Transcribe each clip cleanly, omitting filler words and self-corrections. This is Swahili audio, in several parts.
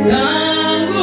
Tangu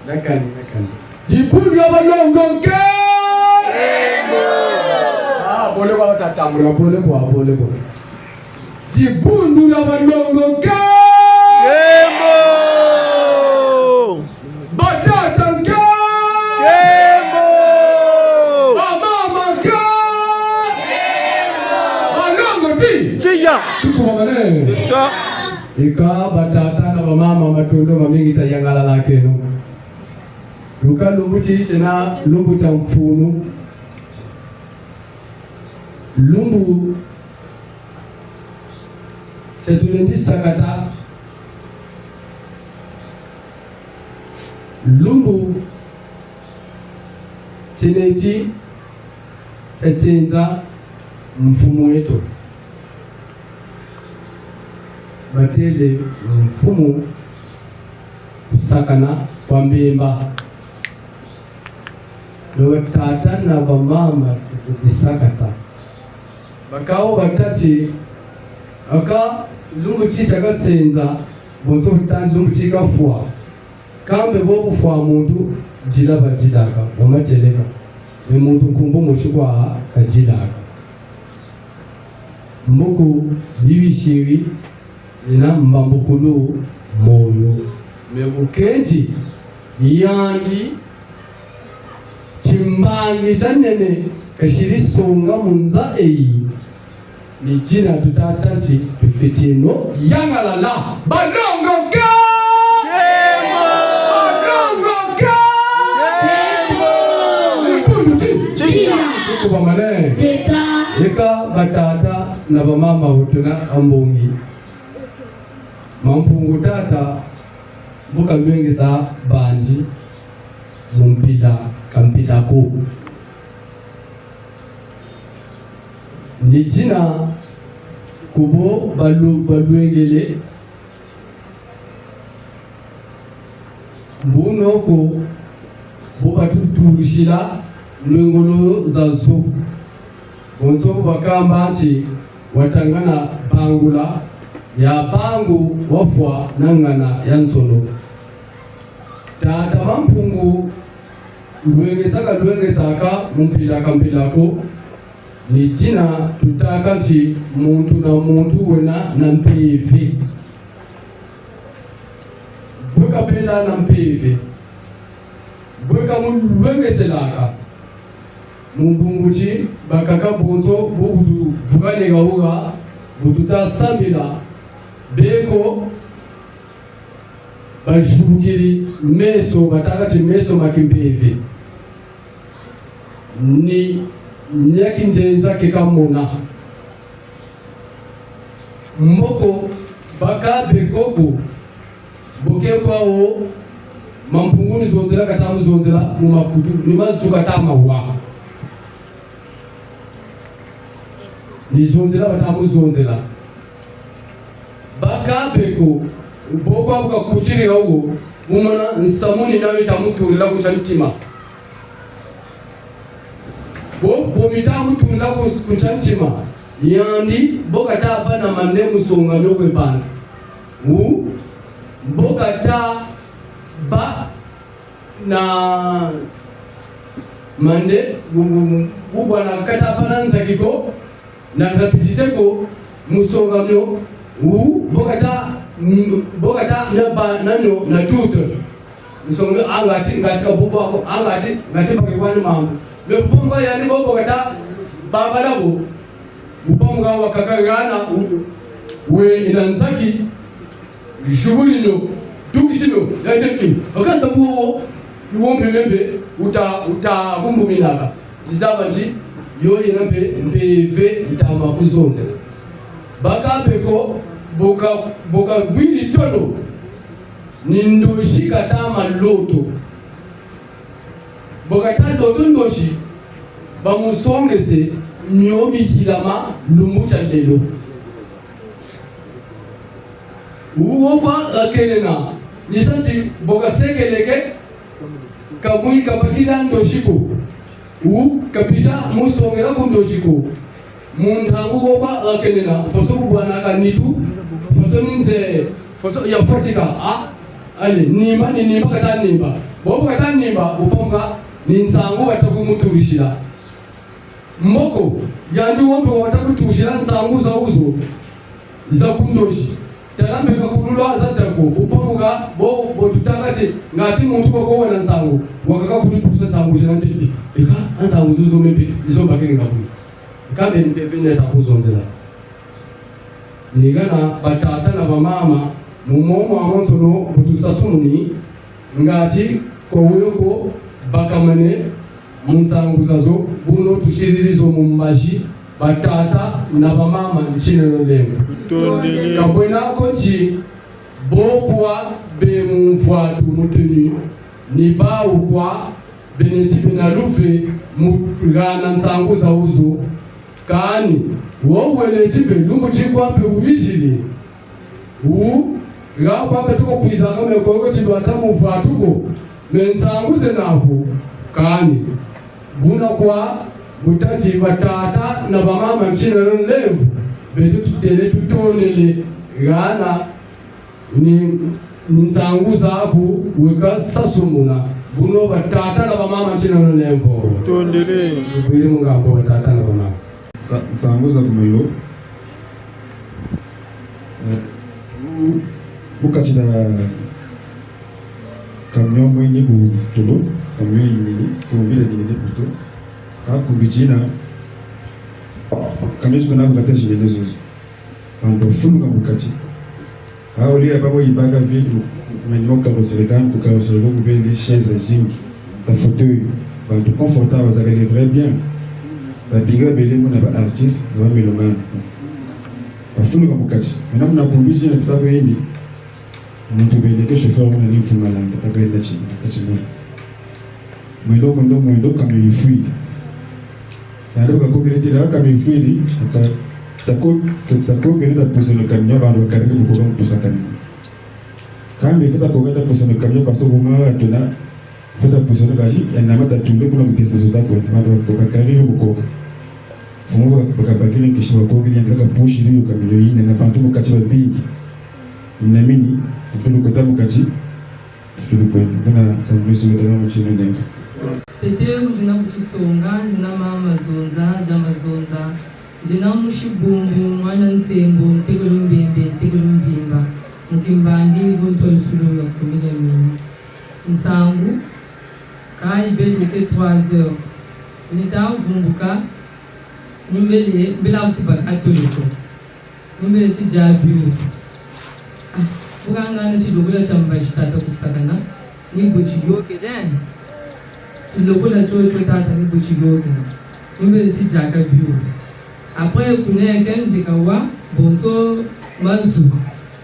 nakani. Jibundu ya balongo nke. Pole kwa tatamura, pole kwa. Jibundu ya balongo nke. Batata nke. Mama nke. Balongo ti. Chia. Tuko mabane. Ika batata na mama matondo mamingi tayangala lakeno. Luka lumbu chi tena lumbu cha mfunu. Lumbu chetulendi sakata. Lumbu chinechi chetenza mfumo wetu. Batele mfumo kusakana kwa mbemba. Lewe tata na bamama kujisakata. Bakao batati aka lungu chicha gatsenza bonzo bitandi lungu chika fwa. Kambe bobu fwa muntu jilaba jilaka wamajeleka. We muntu kumbu mushukwa kajilaka. Mbuku bibishiri ina mbambukulu moyo. Mebukenji yanji chimbangi chanene kashirisunga munza eyi ni jina tutatanchi tufitino yangalala balongo ka balongo ka kuba mane eka batata na bamama hutuna ambungi mampungu tata buka lwengi sa banji mumpila kampila ko ni jina kubo balwengele mbunoko buka tuturushila lwengolo za zo bonzo bakamba nti watangana bangula ya bangu wafwa nangana yansolo tata mampungu lwenge saka mumpila kampilako ni jina tutaka nti muntu na muntu wena na mpivi bweka pela na mpivi bweka lwenge selaka mbunguchi bakaka bonzo bubudu vugane gauga bututa samila beko bajubugiri meso bataka meso makimpivi ni nyaki nzenza kekamona mboko baka bekogo boke kwao mampunguni zonzela katamu zonzela mumakutu ni mazuka tamawa ni zonzela batamu zonzela baka beko boko abuka kuchiri gawo mumana nsamuni nawe tamuturila kuchantima bo mitamu turila kuchantima yandi boka ta bana mande musonga nyokwe bana boka ta ba na mande bubwana kata bana nzakiko na rapiditeko musonga nyo bokata nanyo na tuto musonga angati ka bubu ako angati ngati pakiwani mambo le bomba yani bokata baba labo ubonga wakakagana we inanzaki shubulino dukishino yatenki akasa buwo niwombe membe uta kumbuminaka tizabanji yo inambe mbeve itama kuzonze bakapeko boka gwili tono nindoshi katama loto boka tato ndoshi bamusongese nyomi hilama lumucha lelo uwo kwa akenena nisanti boka sekeleke kabui kabakila ndoshiko kabisa musongera kundoshiko muntangu kwa akenena faso bwana kanitu faso ninze foso ya fotika ali nimba ni nimba kata nimba bobo kata nimba uponga ni nsangu batakumutubishira moko yandu wombe watakutushira nsangu za uzo za kundoshi tarambe kakululwa zatako uponga bo tutangati ngati muntu ko wona nsangu wakaka kulitusa nsangu jana tepi eka nsangu zuzo mepe izo bakenge ngakuli kabe mpevine takuzonzela nigana batata na bamama mumomo amonsono butusasumuni ngati ko uyoko bakamane munsanguzazo buno tushiririzo mumaji batata na bamama nchine lembo kabwena kochi bokwa be mumfwatu muteni ni bawu kwa benetipe na lufe mugana nsanguza uzo kani wowele chipe lungu chikwape uwishili gakwape tuko kwiza kame koko chipe atamufatuko mensanguze naku kani buna kwa butachi batata na bamama mchina levu betu tutele tutonele gana ni nsanguza aku weka sasumuna buno batata na bamama mchina levu tondele ubiri mungambo batata na bamama nsanguza kumelo bukachida camion mwenye kutulo camion yini kumbile jini puto kakubijina camion kuna kukata jini zozo ando fulu kamukachi hauli ababo ibaga vitu kumenyoka roserekani kukarosereko kubende chaise jingi ta fauteuil bantu confortable ça les vrai bien ba biga belemo na ba artiste na ba melomane bafulu kamukachi maintenant na kumbijina tutako yindi muntu bendeke chauffeur mwana ni mfumalanga takaenda chini akachimona mwendo kama ifui na ndio kakogireti la kama ifui tako kenda puso no camion bando karibu ko ko pusa camion kama ifata ko kenda puso no camion paso buma tuna fata puso no gaji na mata tunde kuna mkesi zote ko bando ko karibu ko fumo bakabakini kishiba ko gili ndaka pushi hiyo camion yine na bantu mkachiba bingi inamini fulu kota mukachi fulu kwenda kuna sangusu mtana mchini ndefu tete mjina kuchisonga njina mama zonza jama zonza njina mushibungu mwana nsembo ntego lumbembe ntego lumbimba mkimbandi bunto lusulu ya kumija mimi nsangu kai bedu ke 3 heures nitavumbuka nimbele mbela fuba katoliko nimbele sijabiu bukanga chilokula chamba chitata kusakana nimbo chiyoke then chilokula chocho tata nimbo chiyoke nimbele sijaka biu après kuneke njikawa bonso mazu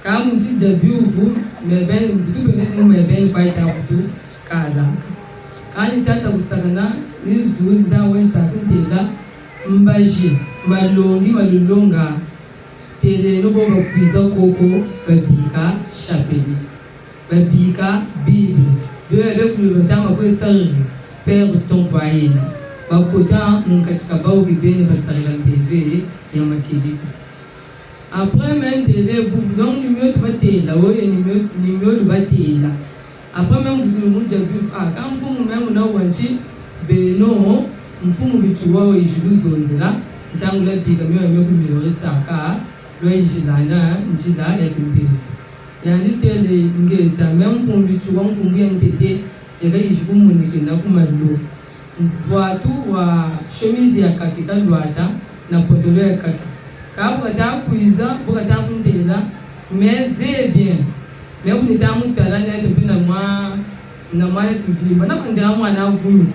kamu sija biu meben vutu bene meben paita vutu kala kani tata kusakana nizu ndawe stakintela mbaji malongi malulonga tele no bo bakwiza koko babika chapeli babika bible bebe kulubata makwesari père ton païen bakota munkatika bao kibene basarila mbeve ya makilika après même tele bu donc nimyo tubatela oye nimyo tubatela après même vous le monde buf quand mfumu même na wanchi beno mfumu bichuwa ijulu zonzela njangula bika myo kumilore saka lwejilana njila ya kimbili yani tele ngeta même fumbi chuwa nkumbuya ntete ega yishikumunike na kumalu watu wa chemise ya kaki kalwata na potolo ya kaki kabu kata kuiza bukata kuntela mais c'est bien mais vous n'êtes mutala na tepina na mwa kuvimba na kanja mwana vumi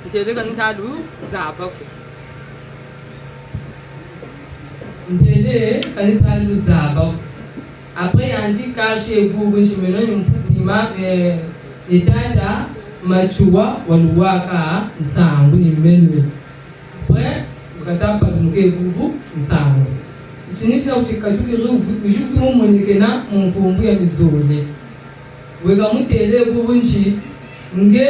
ntele kantalu zaba ndele kanitalu zaba après yanji kashe bubu shimeno mfudima itanda machuwa waluwaka nsangu ni menwe après ukatapa mke bubu nsangu chinisha uchikatuki rufu ujufu mumonikena mumpumbu ya mizole wega mutele bubu nchi nge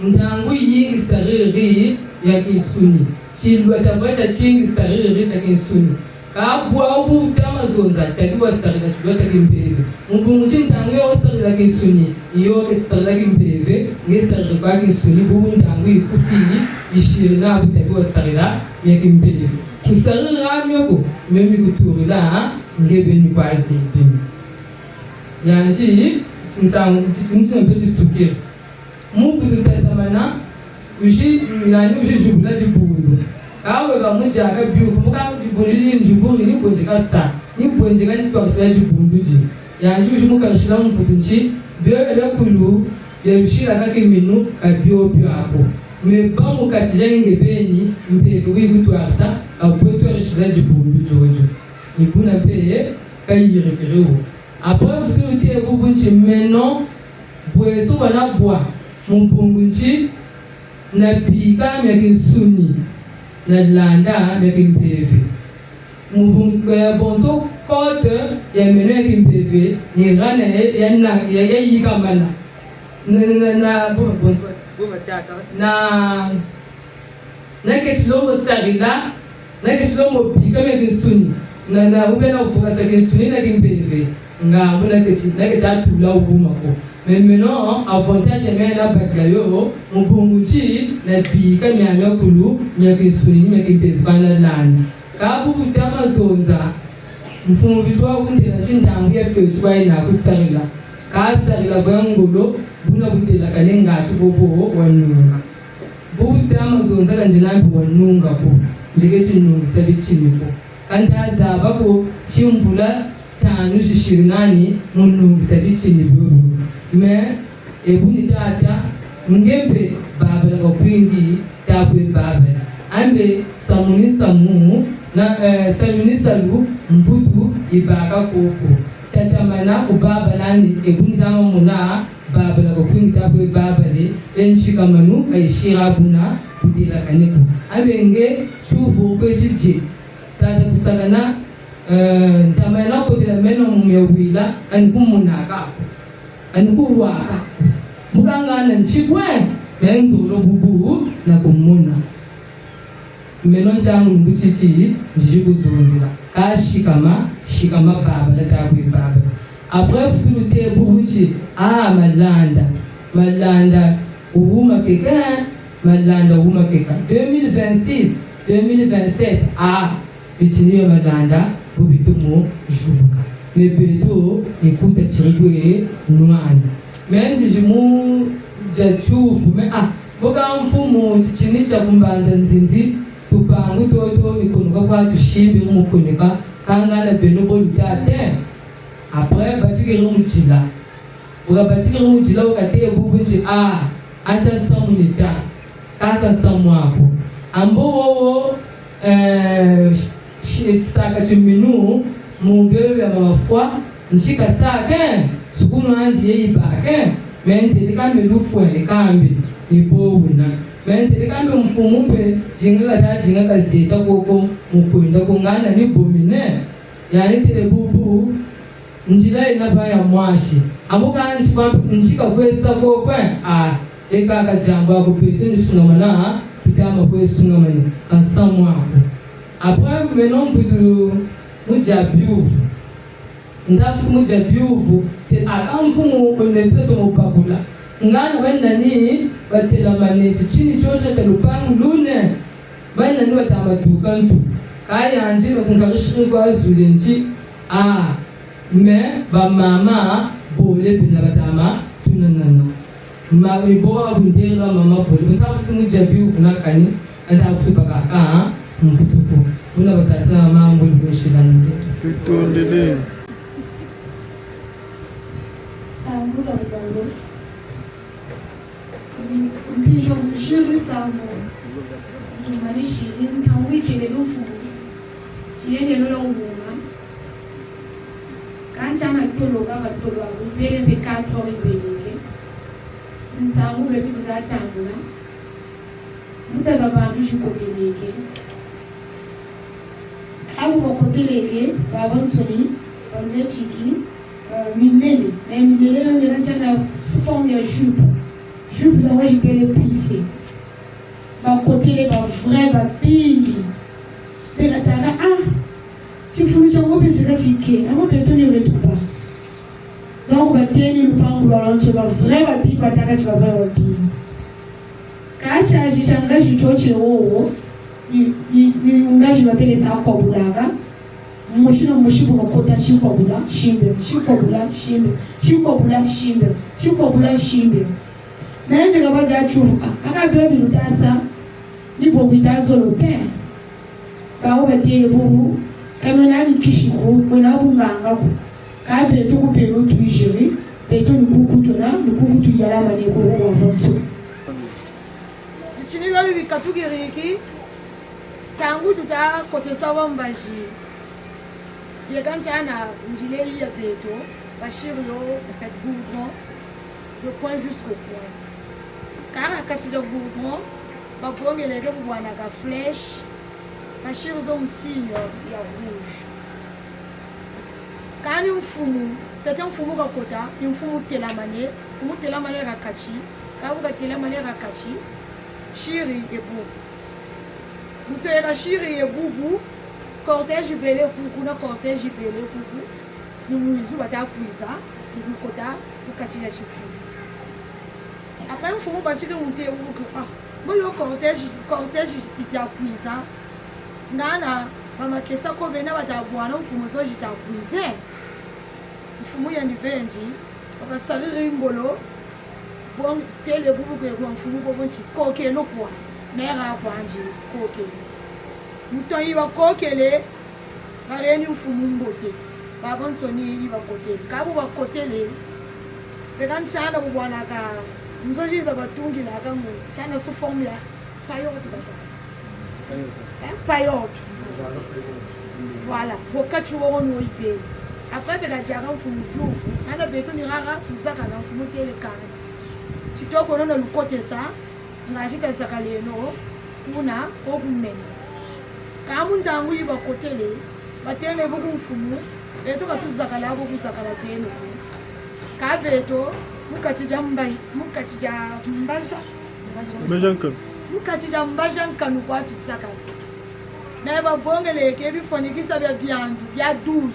ndangu yingi sariri ya kisuni chilwa chavasha chingi sariri cha kisuni kabwa ubu tamazonza takiwa starila chidota kimpeve mbungu chintangu yo starila kisuni iyo ke starila kimpeve nge starila kwa kisuni bubu ntangu ikufini ishirina kutakiwa starila ya kimpeve kustarila myoko mimi kuturila ngebe ni kwazi ipini yanji tinsangu tinsangu sukiri mufu tutatamana uji yani uji jubula jibundu kawe kamuja akabiufu muka jibundu njibundu ni bonjika sa ni bonjika ni kwa sala jibundu ji yanji uji muka shila mfutu nji biyo ebe kulu ya ushira kake minu kabio bio hapo meba muka tijenge beni mpeke wigu tuasa abwetu ya shila jibundu jojo ibuna peye kayire kereo après futu tie bubunchi meno bweso bana bwa mbungunchi na pika mekinsuni na landa mekimpeve mbungu bonso kote ya meno mekimpeve ni rana ya yikamana na bonso na keslomo sarila na keslomo pika mekinsuni na ubena ufukasa kinsuni na kimpeve nga muna ke tula ubuma ko maintenant avantage mena bakla yo mbunguchi na bika myamya kulu nyakisuni nyakibefana lani kabu kutama zonza mfumu bitwa kundela chintangu ya fesu kwa ina kusarila kasarila vangulo buna kudela kalenga chibobo wanunga butama zonza kanjilambi wanunga ko njike chinungu sabichini ko kandaza bako chimvula tanu shishirinani munungu sabichini bubu me ebuni tata ngempe babala kwa kwingi takwe babala ambe samuni samu na saluni salu mfutu ibaka koko tata mana ku babala ni ebuni tama muna babala kwa kwingi takwe babale enshika manu aishira buna kudila kaneko ambe nge chufu kwejije tata kusagana ntamana kudila meno mumewila anikumunaka anikuwaka mukangana nchibwe menzulo bubu na kumuna meno changu mbuchichi njikuzunzira shikama baba latakwe baba après fulute bubuchi malanda uuma keka 2026 2027 bitiniyo malanda bubitumo jubuka mebeto ikuta chirigwe nwani menji jimu jachufu me boka mfumo chichini cha kumbanza nzinzi tupangu toto nikonuka kwa tushimbi umukonika kangana benobo lutate après batike rumutila boka batike rumutila ukate bubunji acha samunita kaka samu hapo ambo wowo saka chiminu mubebe ya mafwa nchika sake sukunu anji yeyi bake mente likambe lufwe likambe nibowina mente likambe mfumumpe jinga zeta koko mukwenda kungana nibomine yani tele bubu njila inapa ya mwashi amuka nchika kwesa kokwe eka kajambo ako pete nisungamana pitama kwe sungamani ansamu ako après menon futu muja biufu ndafu muja biufu akamfumu kwende mtoto mupakula ngana wenda ni batela manezi chini chosha cha lupangu lune wenda ni watamaduka ntu kaya anjira kunkarishiri kwa zulenji me ba mama bole bina batama tunanana ma iboa kundela mama bole ndafu muja biufu nakani ndafu bakaka mfutuko una batata mambo ngoshilande tutondele Samuza Mbango. Mpijo mshiri Samu. Tumanishi ntanwiki lelufu. Tiene lola umunga. Kancha matolo kaka tolo abubele be 4 ans ibeleke. Nsangu letu kutatangula. Mutaza bantu shukoteleke. Abu koteleke babansoni bamechiki milele, mais milele on verra sous forme de jupe. Jupe ça moi je peux les plisser. Ba côté les ba vrai ba pingi. Pe la tala chango pe chika chike amo pe to ni retupa donc bateni lupango lwanzo ba vrai ba bi bataka chi ba vrai ba bi ka cha ji changa ji choche wo ni ungaji mapele sa kwa bulaga mushino mushibu nokota shikwa bula shimbe shikwa bula shimbe shikwa bula shimbe shikwa bula shimbe na nje ga baja chuka aka bebi lutasa ni bo bitazo lote ba wo beti ebu kamena ni kishiko mona bunganga ko ka be to ko pelo tuijiri be to ni kukutu yala mane ko wa bonso chini ba bibi katugiriki tangu tuta kote sawa mbaji ya kanchana njile ya beto bashir lo fait goudron le point jusqu'au point car kati de goudron ba pongele ke bwana ka flèche bashir zo msinyo ya rouge kani mfumu tete mfumu ka kota mfumu telamane ka kachi ka buka telamane ka kachi shiri ebu muto era shiri ebubu cortège belé kuku na cortège belé kuku ni muizu bata kuiza ni kota ukati ya chifu après mfumu bachike munte uku moyo cortège ya kuiza nana mama kesa ko bena bata bwana mfumu zo jita kuize mfumu ya nibenji bakasabiri ngolo bon tele bubu ko mfumu ko bonchi koke no kwa mera bwanji koke muto yi bakokele bareni mfumu mbote babonsoni yi bakotele kabu bakotele bekan chana bwana ka mzojiza batungi la ka mu chana su forme ya payot bata payot voilà bokatu wono ibe après bela jara mfumu blufu ana beto ni rara tuzaka na mfumu tele kana chitoko nono lukote sa ngashita sakaleno kuna okumene kamu ndangu yiba kotele batene buku mfumu beto katuzaka labo kuzakala teno ka beto mukatija mbaja nkanu kwa tusaka na babongeleke bifonikisa bya byandu bya 12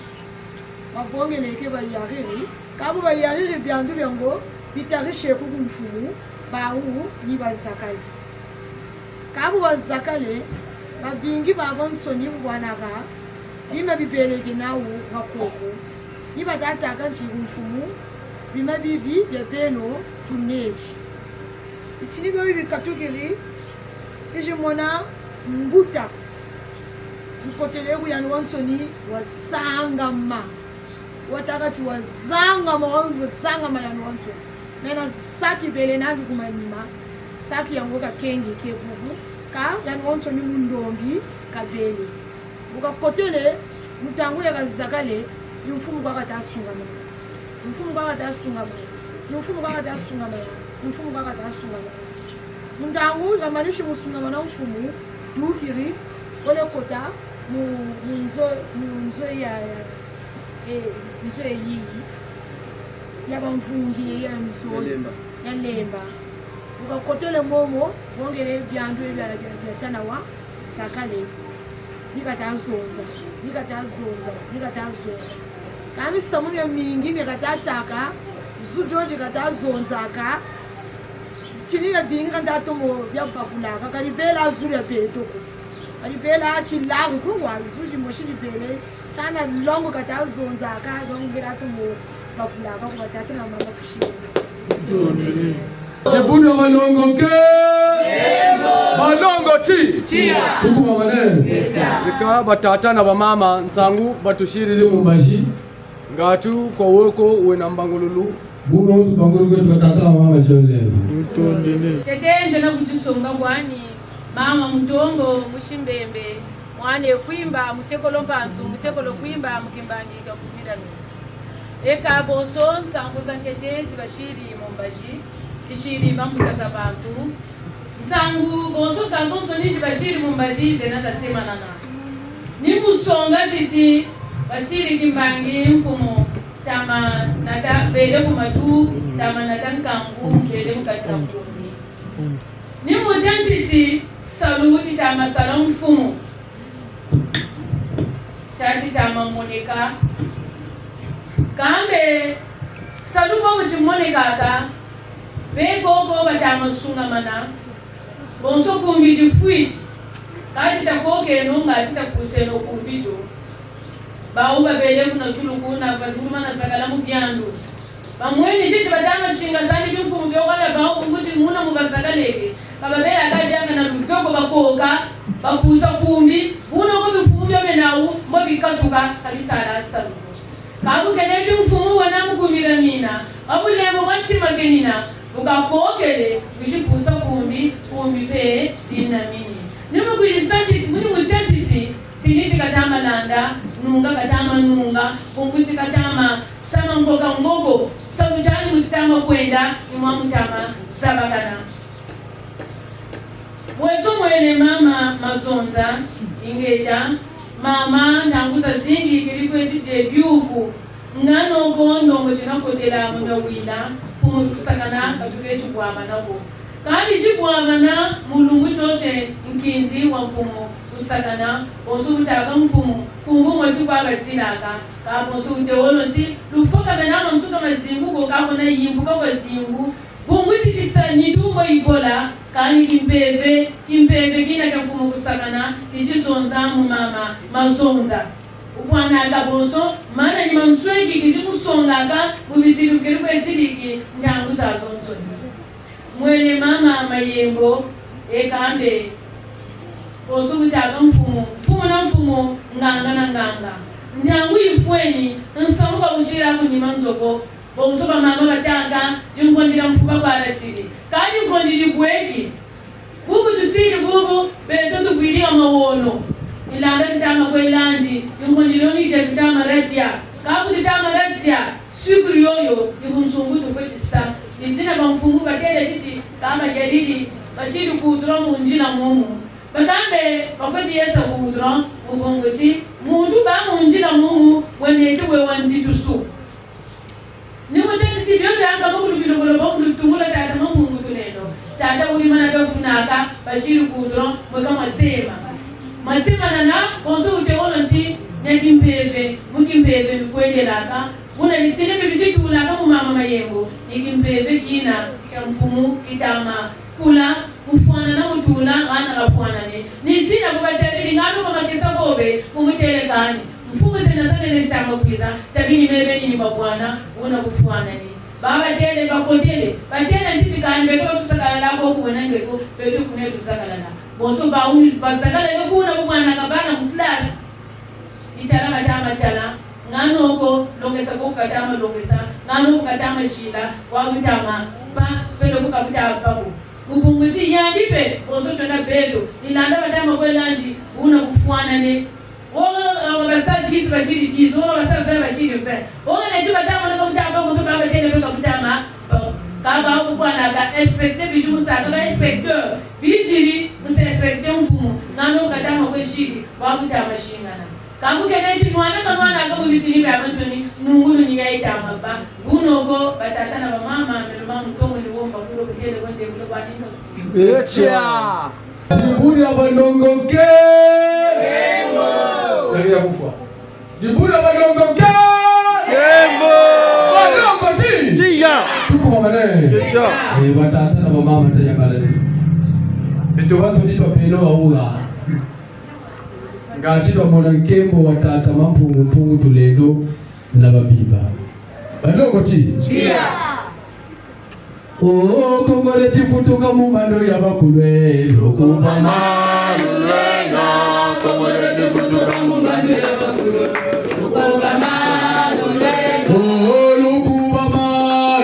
babongeleke bayariri kabu bayariri byandu byango bitarishe ku mfumu bawu ni bazakale kabu bazakale babingi babonsoni bwanaga bima bibelege nawo bakoko ni badata kanchi mfumu bima bibi bepeno tuneji itini bibi katukiri ijimona mbuta mkotelebu ya nwonsoni wazangama watakati wazangama ya nwonsoni nena saki bele nanzi kumanima saki yango ka kengi kebubu ka ya nwonsoni mundombi kabele buka kotele mutangu ya kazakale yumfumu kwa katasungama mundangu kamanishi musungama na mfumu dukiri ole kota munzo ya yi yaba mfungi ya mzo ya lemba ukakotele momo wongele byandu bya tanawa sakale nikatazonza kami samu ya mingi nikatataka zujoji katazonzaka chini ya bingi kandatomo bya bakulaka kalibela zuri ya petoko kalibela chilagu kungwa zuji moshini bele sana longo katazonzaka ngongela tomo bakulaka kubatata na mama kushini Jebuno malongo ke malongo chia huku manene ika batata na bamama nsangu batushirire mumbashi ngatu kwa woko uwe na mbangululu buno mbangululu kwetu batata na mama chole tetenje na kutusonga kwani mama mtongo mushimbembe mwane kwimba mutekolo mpanzu mutekolo kwimba mukimbani kakumira eka bonso nsangu za tetenje bashiri mumbashi ishiri bambukaza bantu nsangu bonso zanzo nishi bashiri mumbaji zena zatema nana ni musonga titi basiri kimbangi mfumo tama nata bele kumatu tama natankangu mjele mukashira kumbi ni mutantiti saluti tama salon mfumo chachitama moneka kambe saluba muchimonekaka begogo batama sunga mana bonso kumbiji fuiti kachita kokeno ngachita kuseno kumbijo bauba bele kuna zulu kuna vazuluma na zakala mubyandu bamweni chichi batama shinga zani bimfumu byokala bau kunguti muna mubazakaleke baba bele akajanga na lufoko bakoka bakusa kumbi uno ko bifumu byomenawu mbobikatuka kalisala asalu kabu keneji mfumu wana mugumira mina abulemo kwantima kenina bukakokele bishipusa kumbi pe dinamini nimugwirisati muni mutatiti tinisi katama landa nunga katama nunga kungusi katama sama ngoga ngogo sabuchani mutama kwenda imwamutama sabakana mwezo mwele mama mazonza ingeta mama ndanguza zingi kilikwetije byufu ngano gondo muchinakotela munda wina fumu kusakana katukechu kwama nako kandi chibwamana mulungu choche nkinzi wa mfumu kusakana bonso butaka mfumu kungu mwezi kwa batilaka ka bonso uteolonzi lufoka benama msuka mazimbu ko kabona yimbuka kwa zimbu bungu chichisa nidumbo ibola kani kimpeve kina kwa mfumu kusakana kishisonza mu mama mazonza ukwana akabonso mana ni mamsweki kishikusongaka bubitiru keruko etiliki ndangu zazonzo mwene mama mayembo ekambe bonso butaka mfumu na mfumu nganga ndangu ifweni nsamuka kushira kunyima nzoko bonso mama batanga jinkondira mfuba kwala chili kandi nkondiri kweki bubu tusiri bubu beto tugwiriga mawono ilanda kitama kwelanji nkondiri nite kitama ratia kabu kitama ratia sukuru yoyo ikunsungu tufetisa nizina bamfumu batele titi kama jalili bashiri kudro munjina mumu bakambe bafati yesa kudro mubongochi muntu ba munjina mumu wenete wewanzitusu nimutati byobe anga mukulu bamulutungula tata mamungu tuneno tata uri mana dofunaka bashiri kudro mweka matsema nana bonso uteolo nti nekimpeve mukimpeve mikwendelaka una nitsine bibisitulaka mu mama mayembo nikimpeve kina kya mfumu kitama kula mufwana na mutula ana bafwanane nitsina kubatereli ngano bamakesa bobe fumutelekani mfumu zenazane neshitama kwiza tabini mebeni ni babwana una bufwanane baba tele bakotele batela ntichikani beko tusakala lako kuwena ngeko beto kune tusakala la bonso bauni basakala lekuna bwana kabana mu class itala matala nganoko longesa ko katama longesa ngano katama shila wabutama pa pelo ko kabuta papo mubungusi yandipe bonso tona beto ilanda batama kwelanji una kufwanane oga basakisi bashiri kizo oga basakisi bashiri fe oga nechiba tamo na kabuta papo baba tele pe kabutama kaba ukwana ka expecte bishu musaka ba inspecteur bishiri musa expecte mfumu ngano katama kweshiri wabutama shingana kamu kenechi mwana akabu bitini bya mantoni nungulu ni yaita mapa bunogo batata na mama mama mtongo ni womba kulo kutele wende kulo banino echa diburi abandongoke embo ya kufwa diburi abandongoke embo bandongo tia tuko mamane batata na mama tanya kale beto wazo nitwa peno auga ngachitwa mona nkembo watata mpungu tulendo na babiba bandongo tia kongole chifutuka mumando ya bakulwe lokubama lulenga kongole chifutuka mumando ya bakulwe lokubama lulenga lokubama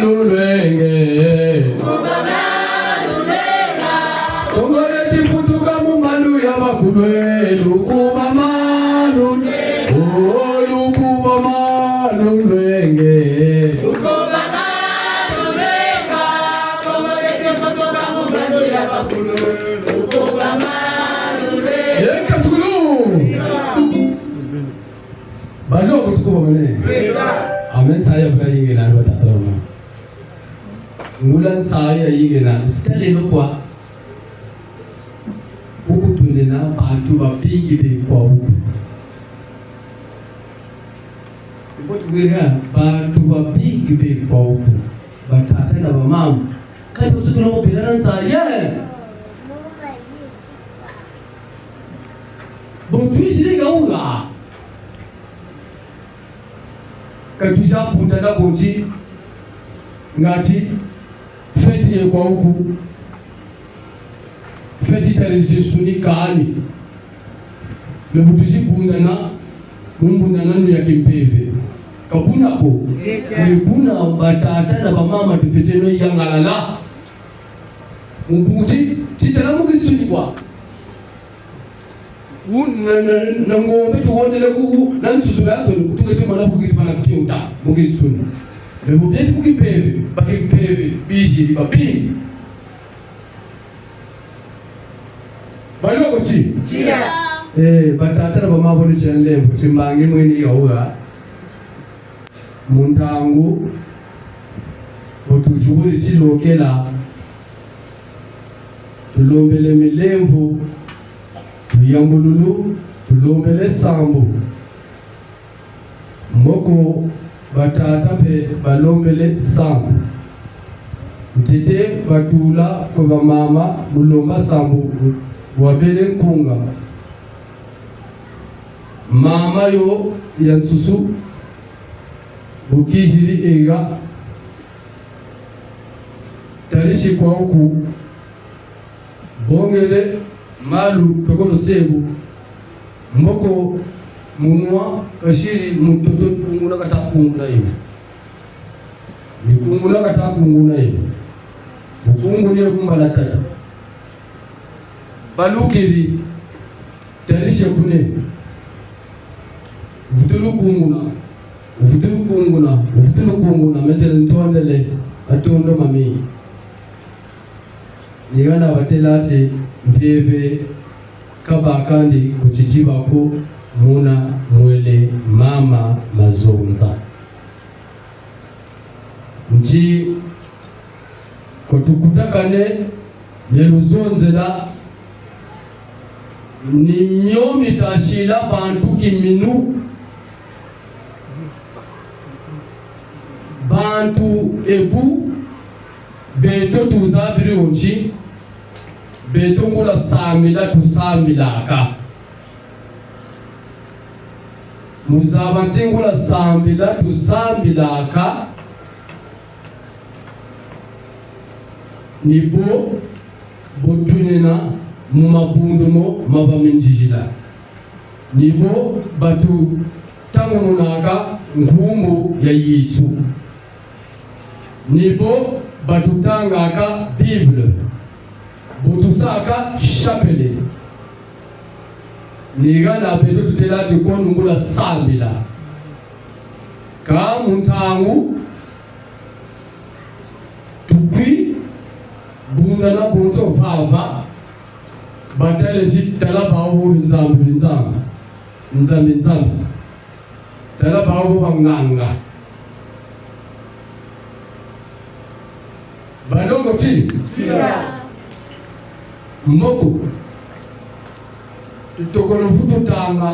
lulenge lokubama lulenga kongole chifutuka mumando ya bakulwe lokubama lulenge lokubama lulenge Balo kutuko mane. Amen saya pula ingin nak buat tak tahu. Mulan saya ingin nak. Kita lewat kuah. Buku tu ni nak bantu bapingi di kuah buku. Wira bantu babingi bekwa huku batata na bamama kazi usiku na mubirana nsaye botwishire gaura katusha punda na bonji ngati feti ye kwa huku feti tarijisuni kani lebutushi punda na mumbunda nanu ya kimpeve kabuna ko kuna batata na bamama tufeteno yangalala mumbuti titala mugisuni kwa na ngombe tuwondele kuku na nsusula zo tukete mwana kukitana kutyuta mugisuni lebubeti kukimpeve bakimpeve bishiri babingi baloko chi batata na bamama boli chanlembo chimbangi mweni yaura muntangu botushuguli chilokela tulombele milemvu tuyambululu tulombele sambu mboko batata pe balombele sambu mtete batula kwa bamama mulomba sambu wabele nkunga mama yo yansusu bukijiri ega tarishi kwa huku bongele malu pekolo sebu mboko munwa kashiri mtoto kungula kata kungula hivi nikungula kata kungula hivi ukungulie kumbala tatu balukiri tarishi kune vutulu kunguna metele ntondele atondo mami nigana batelate mpeve kabakandi kuchichibako muna mwele mama mazonza nchi kotukutakane yeluzonzela ni nyomi tashila bantu kiminu bantu ebu beto tuzabiri onchi beto ngula samila tusamilaka muzaba ntsingula samila tusamilaka nibo botunena mumabundumo mabamenjijila nibo batu tangu munaka ngumbu ya Yesu nibo batutangaka Bible botusaka chapele nigana beto tutelati konungula sambila ka muntangu tukwi bunda na bonzo vava batale jitala bawo nzambi tala bawo banganga balongo chi mboko tutokolo futu tanga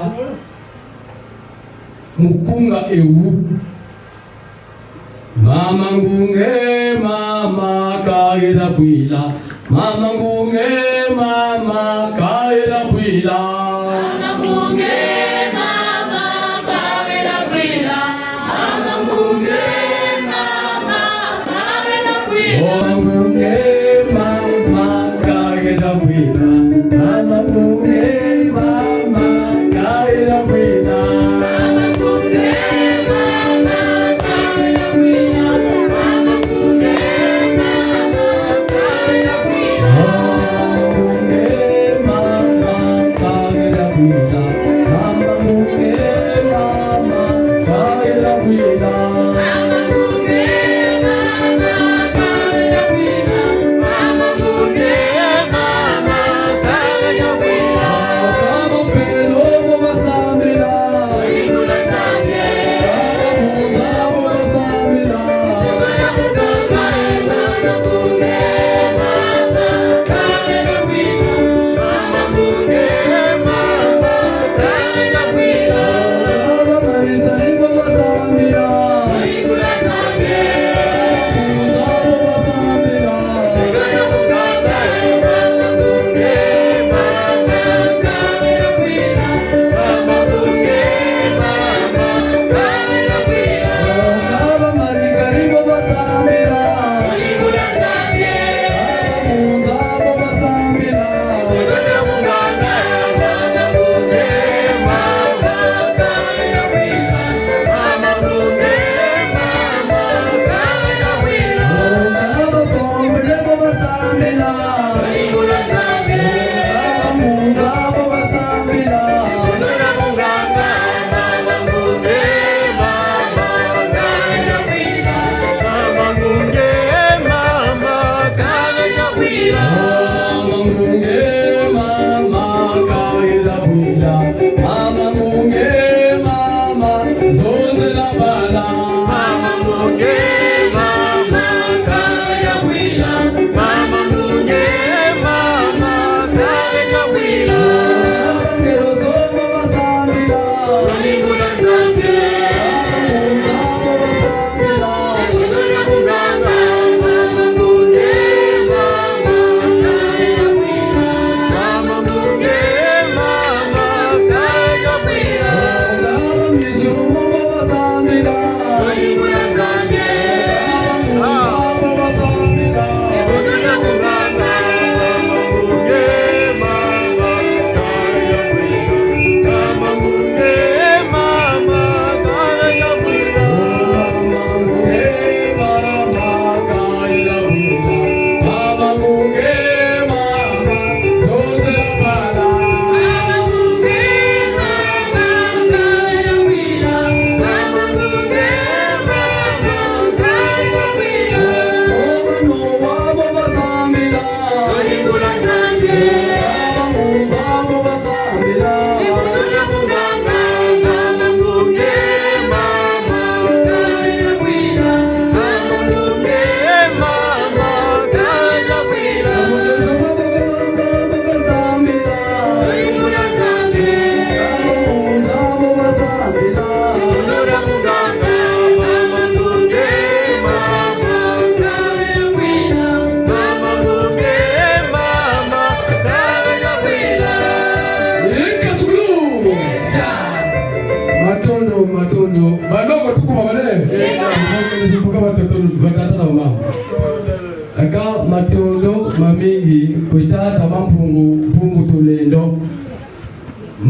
mukunga ewu mama ngunge mama kaira bwila mama ngunge mama kaira bwila mama ngunge mama kaira bwila mama ngunge mama kaira bwila mama ngunge mama kaira bwila mama ngunge mama kaira bwila mama ngunge mama kaira bwila mama ngunge mama kaira bwila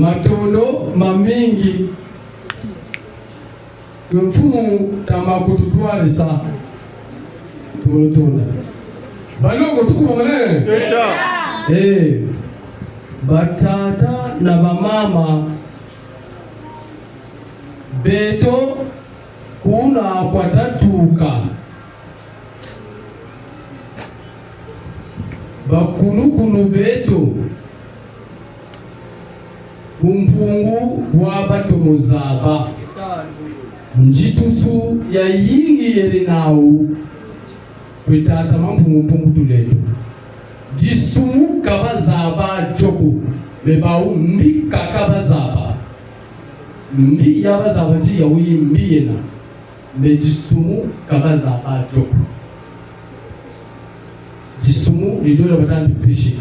matondo mamingi mfumu tamakututwarisa tumutonda balongo tukumane batata na bamama beto kuna kwatatuka bakunukunu beto umpungu wabatomozaba njitusu ya yingi yeri nau kwetata mampungu tuleto jisumu kabazaba joko bebau mbi kakabazaba mbi yabazaba ji yawi mbi yena me jisumu kabazaba joko jisumu nidora batantu pishi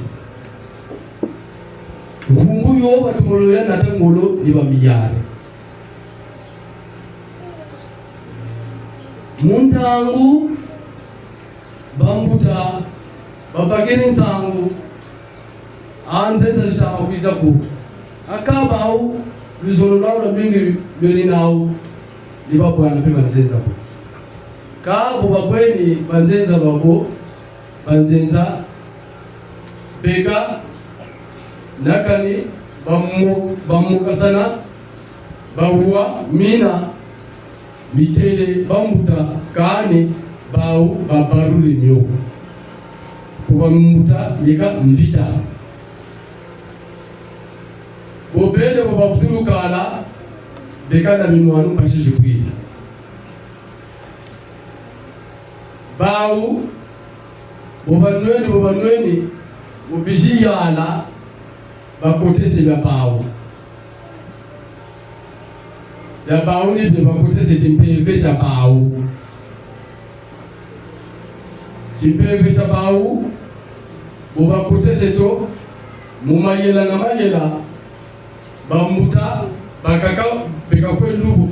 nkumbu yo batumolo ya natangolo iba miyare muntangu bambuta babageni nsangu anzenza chitama kuiza ku akabau luzolo lao la mingi lweni nao liba bwana pe banzenza ku kabo babweni banzenza babo banzenza beka nakani bamukasana bawa mina mitele bambuta kane bau babarule myo kuba mbuta yeka mvita bobele bobafutulu kala bekana minwanu pashishi kwizi bau bobanweni bobishi yala bakotese bya bau ya bau ni bya bakotese chimpeve cha bau chimpeve cha bau bobakotese cho mumayela na mayela bamuta bakaka bekakwe lubu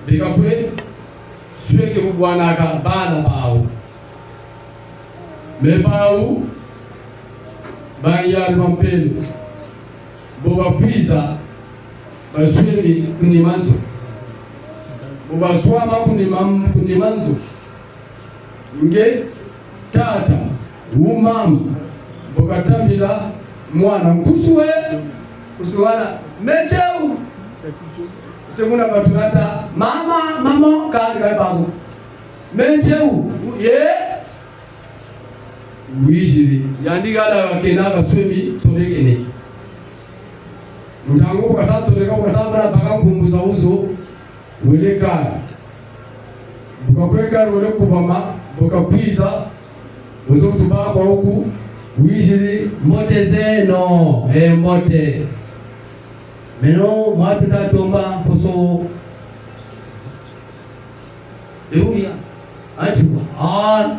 bekakwe sweke bwana ka bana bau me bau bayar mampelu boba pwiza baswemi kunimanzo boba swama kunimanzo nge tata umama bokatambila mwana nkusuwe kusuwana mecheu semuna katurata mama kali kai babu mecheu ye wijiri yandigala wakena kaswemi tolekene ndango kwa sababu toleka kwa sababu na baka kumbuza uzo weleka bukakweka wele kubama bukakwiza uzo kutubaa kwa huku wijiri mote zeno mote meno mwapita tomba foso euya anchukwa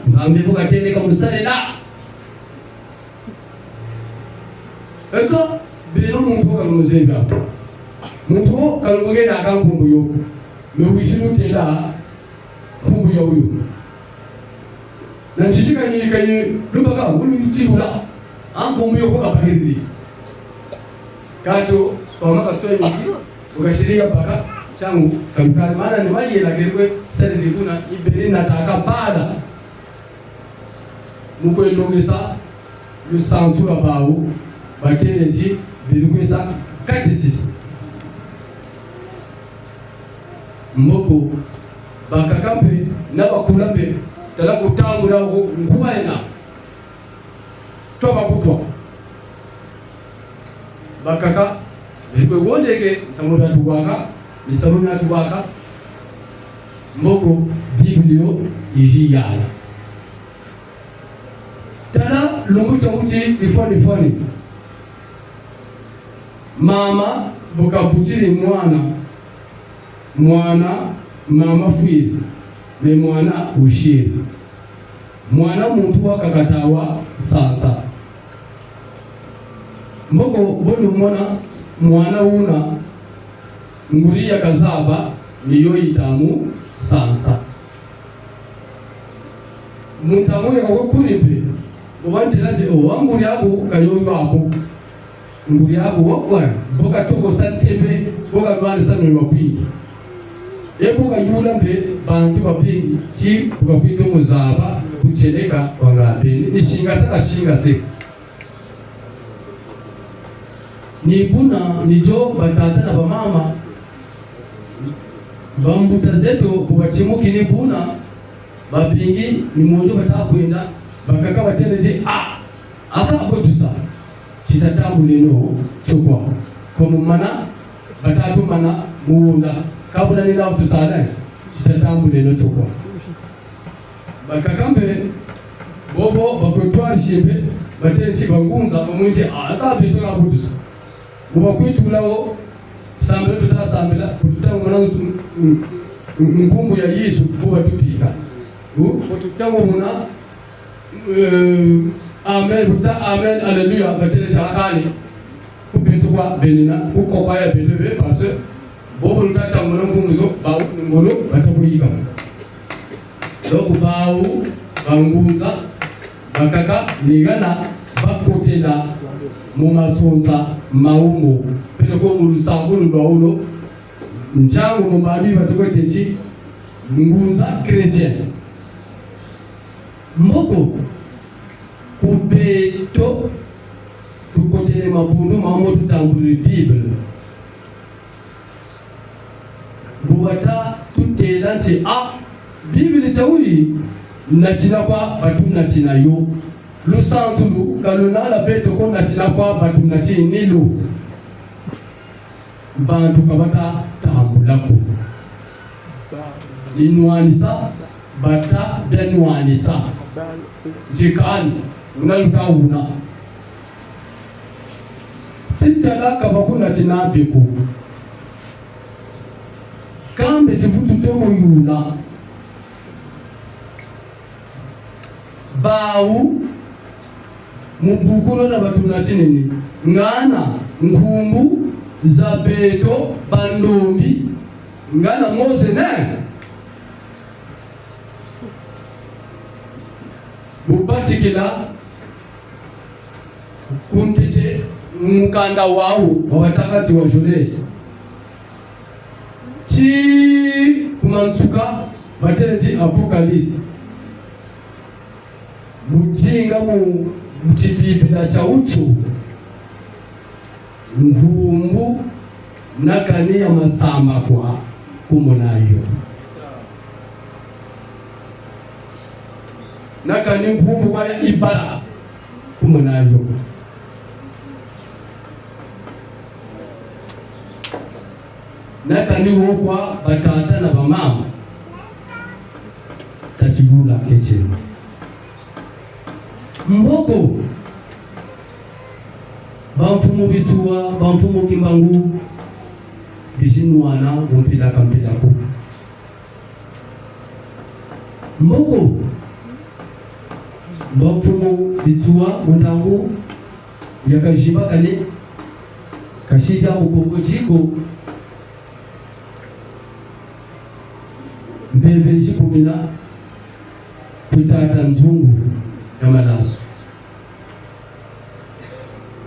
zambi bukatende kamusale la eko beno muntu kalumuzenga muntu kalumuge na kankumbu yo me wishiru tela kumbu yo yo na chichika ni kanyi lubaga ulu tibula ankumbu yo kwa bahiri kacho swama kaswe nyingi ukashiria baka changu kamkali maana ni maji la gerwe sasa ndikuna iberi nataka bada mukwendongesa yusanzura bawu bakereji birikwesa katisisi mboko bakakampe nabakulambe tala kutangura nkubaena toba kutwa bakaka birikwe wondeke nsamuro yatubwaka misaruni yatubwaka mboko biblio iji yala tala lungu cha uchi tifoni mama bukaputiri mwana mama fwiri me mwana ushiri mwana muntu wakakatawa sansa mboko bolu mwana una nguri ya kazaba niyo itamu sansa muntamu ya kwa kuripe ubantelaje owanguri yako kayoyo ako nguri yabo wofwa boka toko santebe boka bali sana lwapingi boka yula mpe bantu bapingi chi boka kwito muzaba kucheleka wangape nishinga saka shinga se nibuna nijo batata na bamama bambuta zetu kubachimuki nibuna bapingi ni mmoja batakwenda bakaka bateleje aka abotusa chitatambuleno chokwa komumana batatu mana muunda kabula nila utusada chitatambuleno chokwa bakakambe bobo bakotwara shimbe bateleje bangunza bamwinje aka beto abotusa mubakwitulawo sambela tutasambela tutangona nkumbu ya Yesu kuba tupika tutangona amen buta amen haleluya batele chakani kupitu kwa benina uko kwa ya betebe parce bobo lutata ngolonguzo bawo ngolo batabuyiga donc bawo bangunza bakaka nigana bakotela mu masonza maumo pele ko mulusambulu bawulo njango mu mabi batukotechi ngunza chrétien mboko kubeto tukotele mabundu mamo tutambuli bible buwata tutela nche bible chawi nachina kwa batuna chinayo lusanzulu kalonala beto ko nachina kwa batuna chinilu bantu kabata tambulako inwanisa bata benwanisa jikani unalutawuna titala kabakuna chinabiko kambe chifutu tomo yula bawu mubukulo na batuna chinini ngana nkumbu za beto bandombi ngana mose ne bubatikila kuntete mukanda wawu wawatakati wa jeunesse chi kumansuka batele chi apocalypse mujinga mu mutibibila cha uchu ngumbu nakani ya masamba kwa kumonayo nakani ngumbu kwa ibara kumonayo nakani wokwa batata na bamama tachibula eche mboko bamfumu bituwa bamfumu kimbangu bishinwana umpila kampila ko mboko bamfumu bituwa mutangu yakajiba kane kashida ukoko jiko mbeve jipumina kutata nzungu ya malaso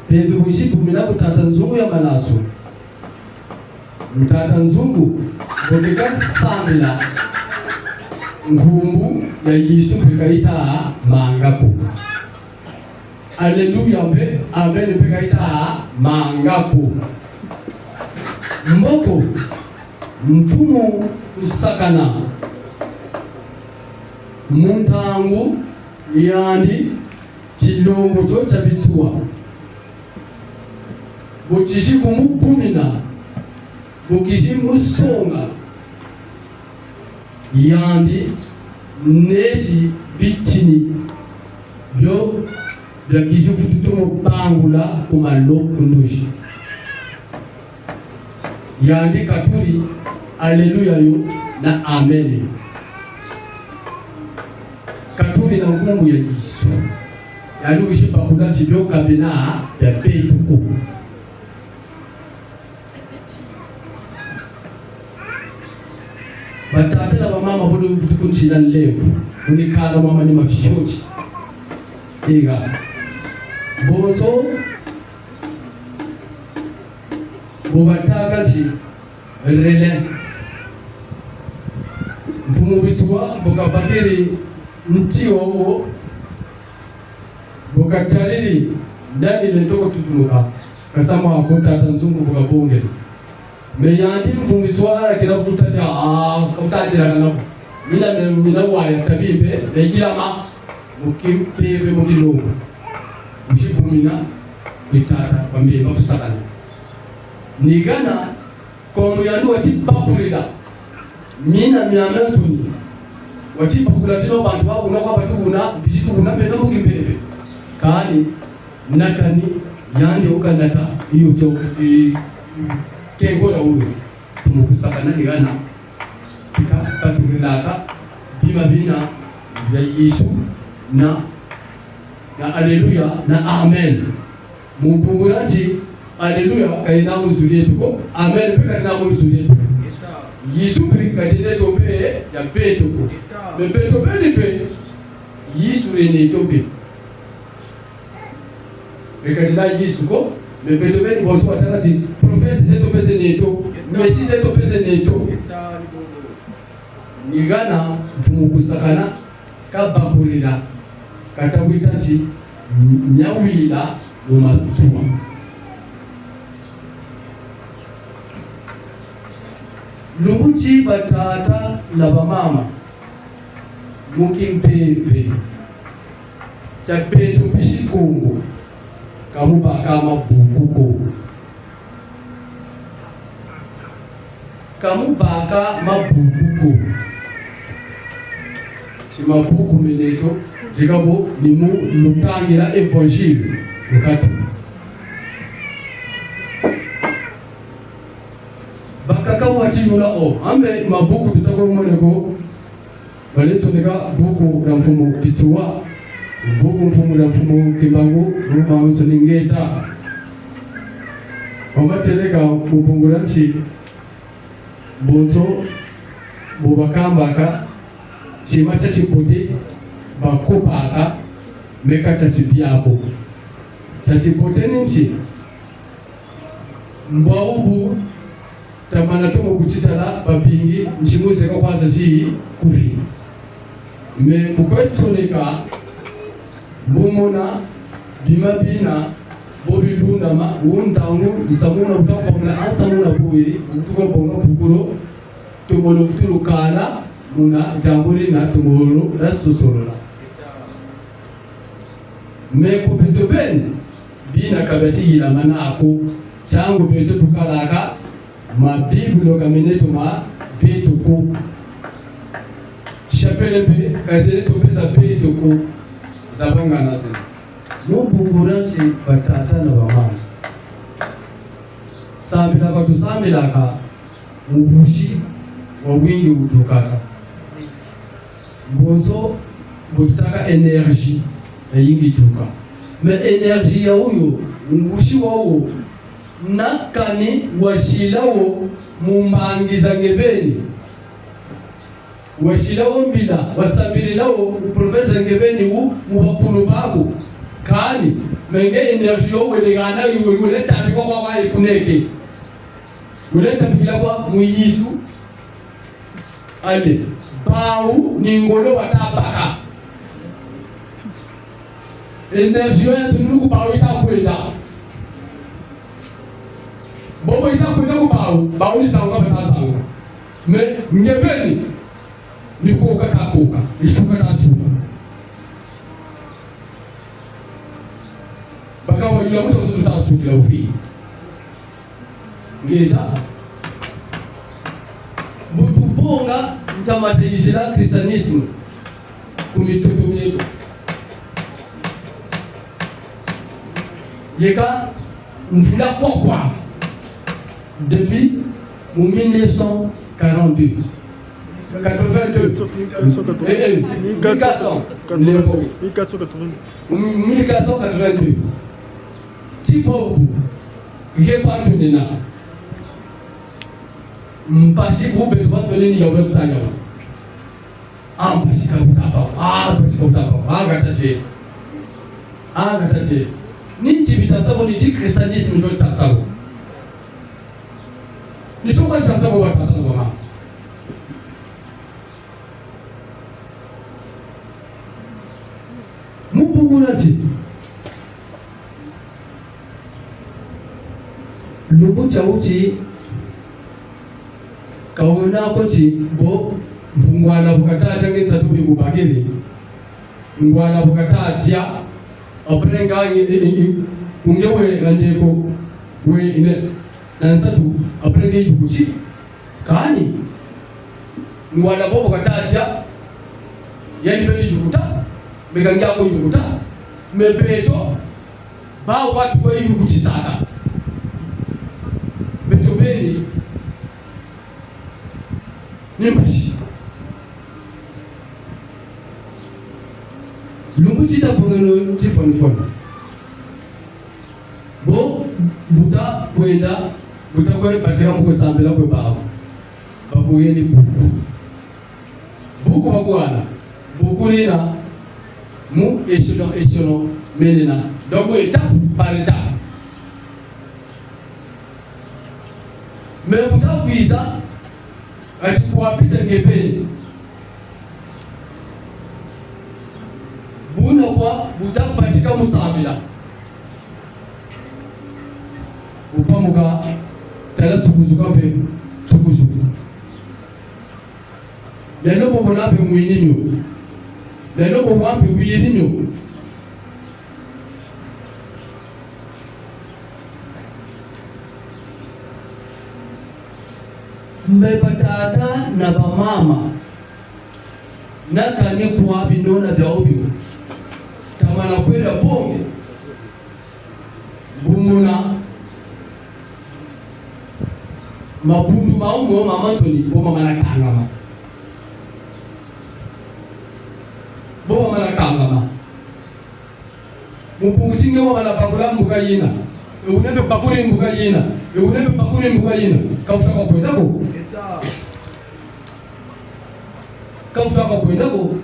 mbeve bujipumina kutata nzungu ya malaso mtata nzungu bodeka samila ngumbu ya Yesu pekaita mangapo haleluya mbe amen pekaita mangapo mboko mfumu usakana muntangu yandi chilongo chocha bituwa bochishi kumupumina bokishi musonga yandi nechi bichini byo byakishi fututomo pangula kumalo kundushi yandi katuri haleluya yo na amen katuri na ngungu ya Yesu yali ushipa kula chibyo kabina ya peituko batata na bamama bodo futukunchila levu unikala mama ni mafyochi ega bozo bubataka chi relen mfumo bitwa bukapakiri mti wao bukatariri ndani ile toko tutumuka kasama wakota tanzungu bukabonge meyandi mfumo bitwa kila kutacha kautatira kana mina waya tabibe legilama mukimpeve mudilongo mshipumina bitata kwambie bakusakana nigana kwa muyandu wachipakulila mina myamenzoni wachipakula chino bantu babuna kwa batu kuna bishitu kuna pena mukimpeve kani nakani yandi ukanata iyo cho kengola ule tumukusakana nigana katulaka bima bina ya Yesu na haleluya na amen mupungurachi haleluya kaina muzuri yetu amen peka na muzuri yetu Yesu peka tene tope ya peto ko bebeto beni pe Yesu rene tope peka tena Yesu ko bebeto beni boto watakati prophète zeto pese neto messi zeto pese neto nigana mfumu kusakana kabakulira katawitachi nyawila lumatuma lunguchi batata na bamama mukimpeve chapetu pishikungu kamubaka mabukuko kamubaka mabukuko mabuku meneko jikabo nimu lutangira evangile lukati bakaka wachiyula ambe mabuku tutakomoneko baletsoneka buku la mfumo pitsuwa buku mfumo la mfumo kimbangu rumamsoningeta omateleka mupunguranchi bonzo bobakambaka chima chachipote bakupaka meka chachibyako chachipote ninchi mbaubu tamana tomo kuchitala babingi nchimuze kwa kwanza chi kufi me kukwetsoneka mbumona bimabina bobidunda ma untangu samuna utakomla asamuna buiri utuko bonga bukuro tumolo futuru kala muna jamburi na tumoro rasusorola me kupito ben bina kabati ila manako changu beto tukalaka mabibulo kameneto ma beto ko chapele pe kazele to pesa beto ko zabanga nase nubuguranchi batata na bamama samila kwa tusamila ka mubushi wa wingi utokaka bonzo botaka energie ya yingi tuka me energie ya huyo ngushi wao nakani washilawo mumbangiza ngebeni washilawo mbila wasabirilawo profesa ngebeni u mubakulu bako kani menge energie yo welegana yule tabiko kwa wa ikuneke yule tabila kwa muyisu ale bau ningolo watapaka energie ya tunuku bau itakwenda bobo itakwenda ku bau ni sanga batasanga me ngebeni nikoka kakoka ishuka na shuka bakawa yule mtu asutasuka ufi ngeta mutubonga mtamatejishira kristianisme kumitoto myetu yeka mfula kwa depuis 1942 1482 tipo yepantu nina mpasi kube tubatoleni ya website yawo mpasi kabutaba agataje ninchi bitasabo ni kristianisme njo tasabo tuka sasa bo batata na mama mubungulati lubu chauchi kauna kochi bo ngwana bukata ngitsa tubi kubagili ngwana bukata tia oprenga ungewe andeko we ine nansatu oprenga yukuchi kani ngwana bo bukata tia yani bendi yukuta beganja ko yukuta mebeto ba watu ko yukuchi saka betobeni nimbashi lungu cita pengeno tifon bo buta kwenda buta kwe patika mko sambela kwe babu babu yeni buku bagwana buku nina mu esiono menina donc étape par étape mais buta kuisa ati kuwapita ngepeni buna kwa butapatika musabila upamuka tala tukuzuka pe tukuzuka lelo bobona pe muininyo lelo bobampe wiyininyo mbepatata na bamama nakani kuwa binona bya obyo tamana kwera bonge bumuna mapundu maumo mamantoni boma manakangama mupunguchinge wa manapakula mbuka yina unepe pakuri mbuka yina unepe pakuri mbuka yina kafuta kwa kwendako kafuta kwa kwendako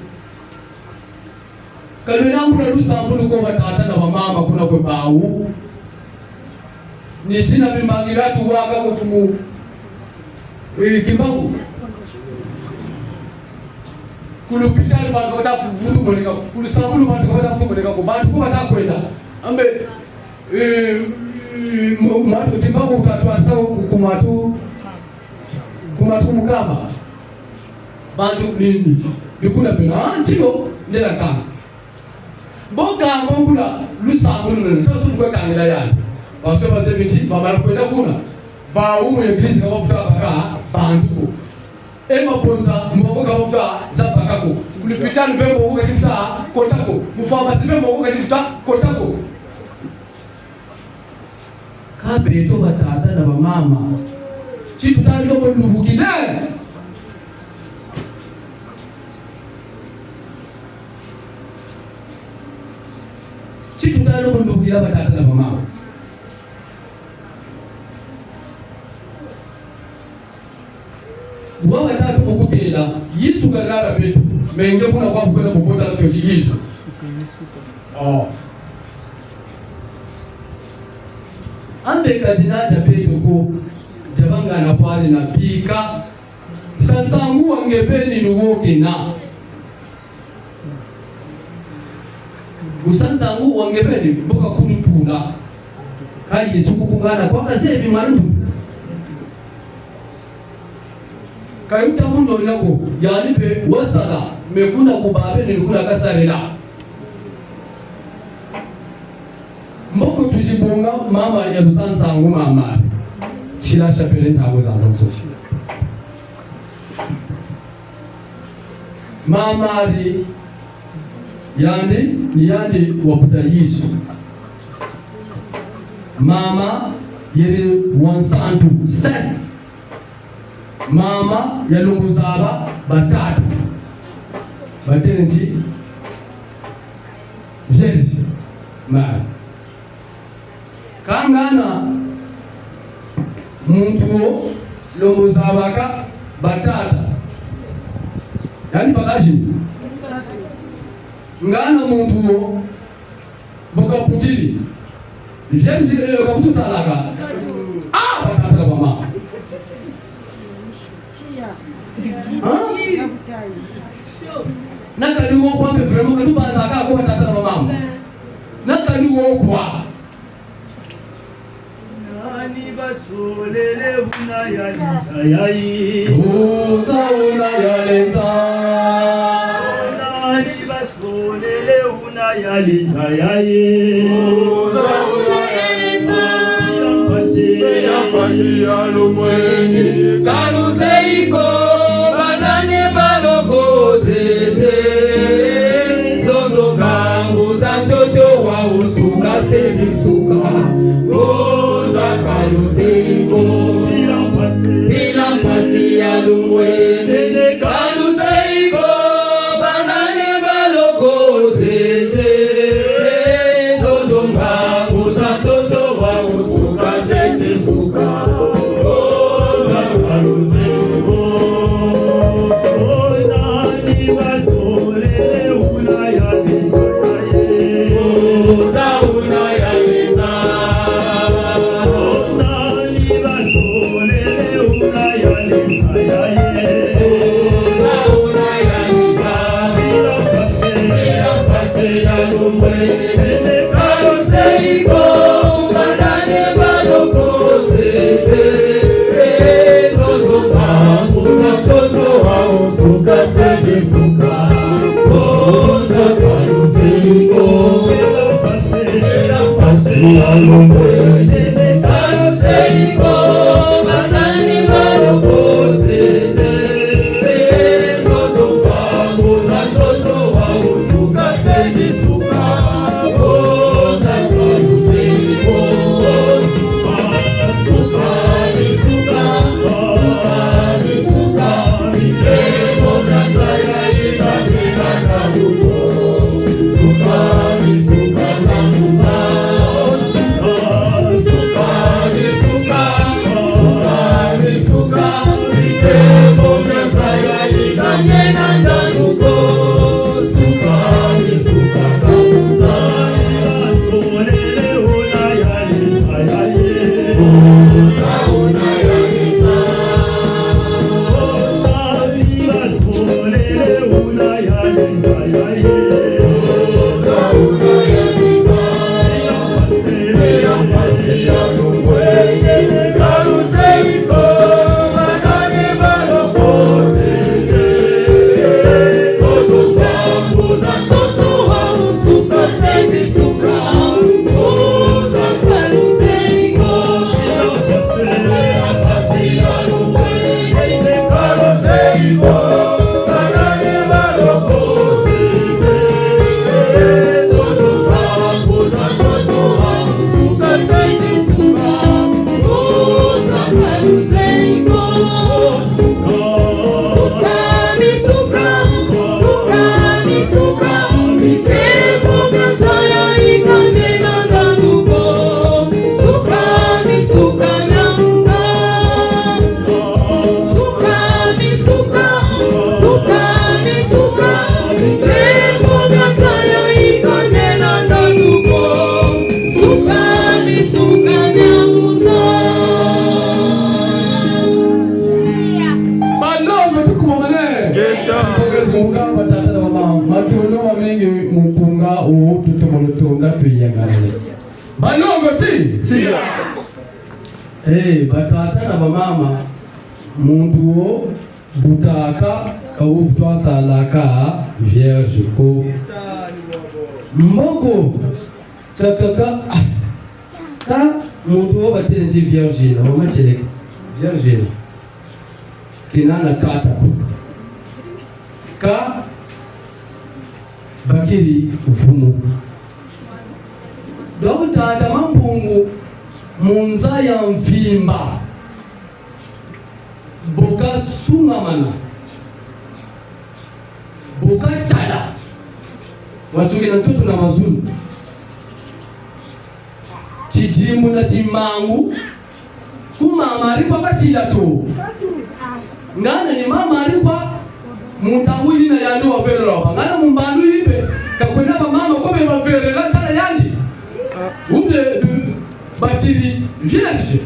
kalina mbuna lusambulu kwa batata na mama kuna kwe bawu ni tina bimangiratu waka kufumu kimbangu kulupita bantu batafutu moleka kulusambulu bantu batafutu moleka ko bantu ko batakwenda ambe matu timbangu utatwa sawa kumatu mukamba bantu nini bikuna pena ntilo ndela kama boka mbula lusambulu nene taso kwa kangira yani baso baze bichi bamara kwenda kuna ba umu eglise kama futa baka bantu ema ponza mbongo kama futa zapakako kulipitana bembo uko shifta kotako mufama sibembo uko shifta kotako kabeto batata na bamama chifutali ko luvukile chifutali ko luvukile batata na bamama Mwa tatu okutela Yesu karara betu menge kuna kwa kwenda kupota na sio Yesu. Ambe kajinada betu ko jabanga na pale na pika sansangu wangepeni nuwoke na usansangu wangepeni boka kulupula kai Yesu kukungana kwa kasevi marutu kayuta mundo nako yani pe wasala mekuna kubabe nilikula kasarela mboko tujibonga mama ya lusanza ngo mama shila chapele ntago zanzo mama ali yani waputa Yesu mama yeri wansantu sen mama ya lunguzaba batatu batenzi vierge mara kangana muntu lunguzaba batata yani bagaji ngana muntu boka putili vierge kafutu salaka batata la mama nakaliwo kwa mbe vraiment katu baza ka ko tata na mama nakaliwo kwa nani basolele una yalinzayayi uzauna yalenza nani basolele una yalinzayayi uzauna yalenza yapasi alumweni kanuseiko banane baloko tete zozo kangu za mtoto wa usuka sezisuka goza kanuseiko bila mpasi alumweni kanuseiko banane baloko tete zozo kangu za mtoto wa usuka sezisuka goza kanuseiko nani basolele una yalinzayayi uzauna yalenza nani basolele una yalinzayayi uzauna yalenza yapasi alumweni kanuseiko banane baloko tete zozo kangu za mtoto wa usuka sezisuka goza kanuseiko yapasi alumweni kanuseiko banane baloko tete zozo kangu za mtoto wa usuka sezisuka goza kanuseiko sukari sukari sukari emo nazaya ikabila kaduko sukari sukari sukari sukari sukari emo nazaya ikabila kaduko sukari sukari basolele una yalinzayayi uzauna yalenza nani basolele una yalinzayayi uzauna yalenza yapasi alumweni kanuseiko banane baloko tete zozo kangu za mtoto wa usuka sezisuka goza kanuseiko yapasi alumweni kanuseiko banane baloko tete zozo kangu za mtoto wa usuka sezisuka goza kanuseiko sukari sukari sukari emo nazaya ikabila kaduko sukari sukari sukari sukari sukari emo nazaya ikabila kaduko sukari sukari balongo tukumane pongezunga batata na mama matuno wa mengi mupunga u tutomolotunda tuyangalele balongo ti siya batata na mama muntu wo butaka kauvutwa salaka vierge ko mboko takaka ka muntu wo batenji vierge na mama cheleka vierge kinana kata ka bakiri ufumu donc tata mambungu munza ya mvimba boka sungamana boka tala wasungi na mtoto na mazulu chijimu na chimangu kumama alikuwa bashida tu ngana ni mama alikuwa mutawili na yandu wa vero roba ngana mumbandu ibe kakwenda ba mama ko be ba vero la tala yandi ube batili vierge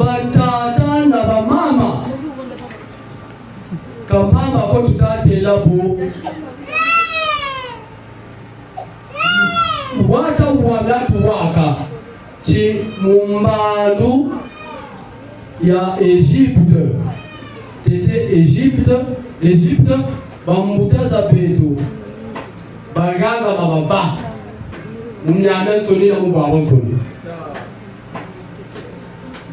batata na bamama kapamba ko tutatela bo wata wagatu waka ti mumbalu ya Egypte tete Egypte bamutaza beto baganga bababa munyame nsoni na mubabo nsoni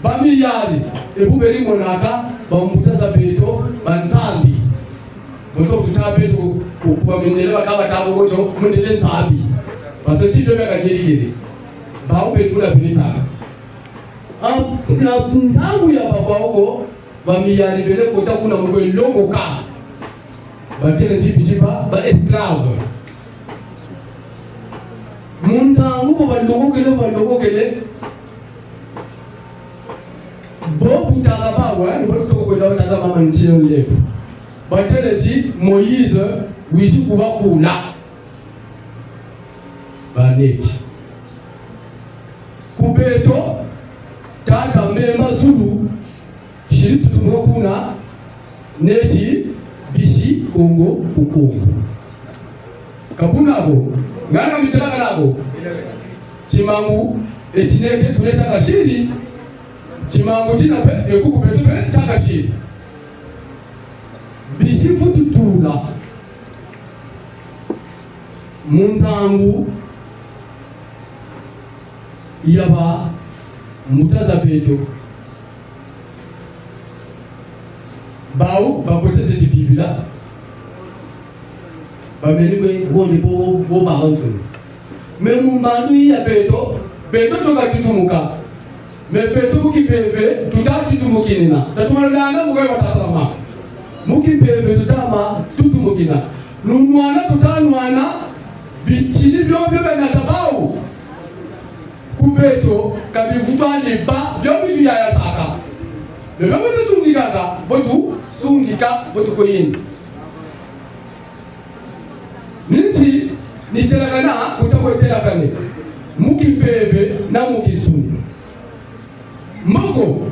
bamiyali ebuberi monaka bamutaza beto banzambi bozo kutabeto kubamenele bakaba tabo goto mundele nzambi baso chido beka gerigere bawo beto la binita na ntangu ya babao bamiyali bele kota kuna mwe longo ka batele chibishiba ba esclave muntangu balogokele bo butaka bawa ni boto ko kwenda bataka mama nchini lefu batele chi Moïse wishi kuba kula banechi kubeto tata mema zulu shiritu tumokuna neji bishi kongo kukongo kapunabo ngana mitalaka nabo chimangu echineke kuleta kashiri chimangu chinape ekuku beto be takashiri bishi fututula muntangu yaba mutaza beto bawo bakotese chibibila bamenikwe woni bo bahansoni memu manu ya beto toka tutumuka me beto mukipeve tutatitumukina tatumana mugayo watatrama mukipeve tutama tutumukina numwana tutanwana bichini byobyo benatabau kubeto kabivutwani ba byobitu ya saka bebe sungika botu sungika botu koyini niti nitelakana kutakotelakane mukipeve na mukisuni moko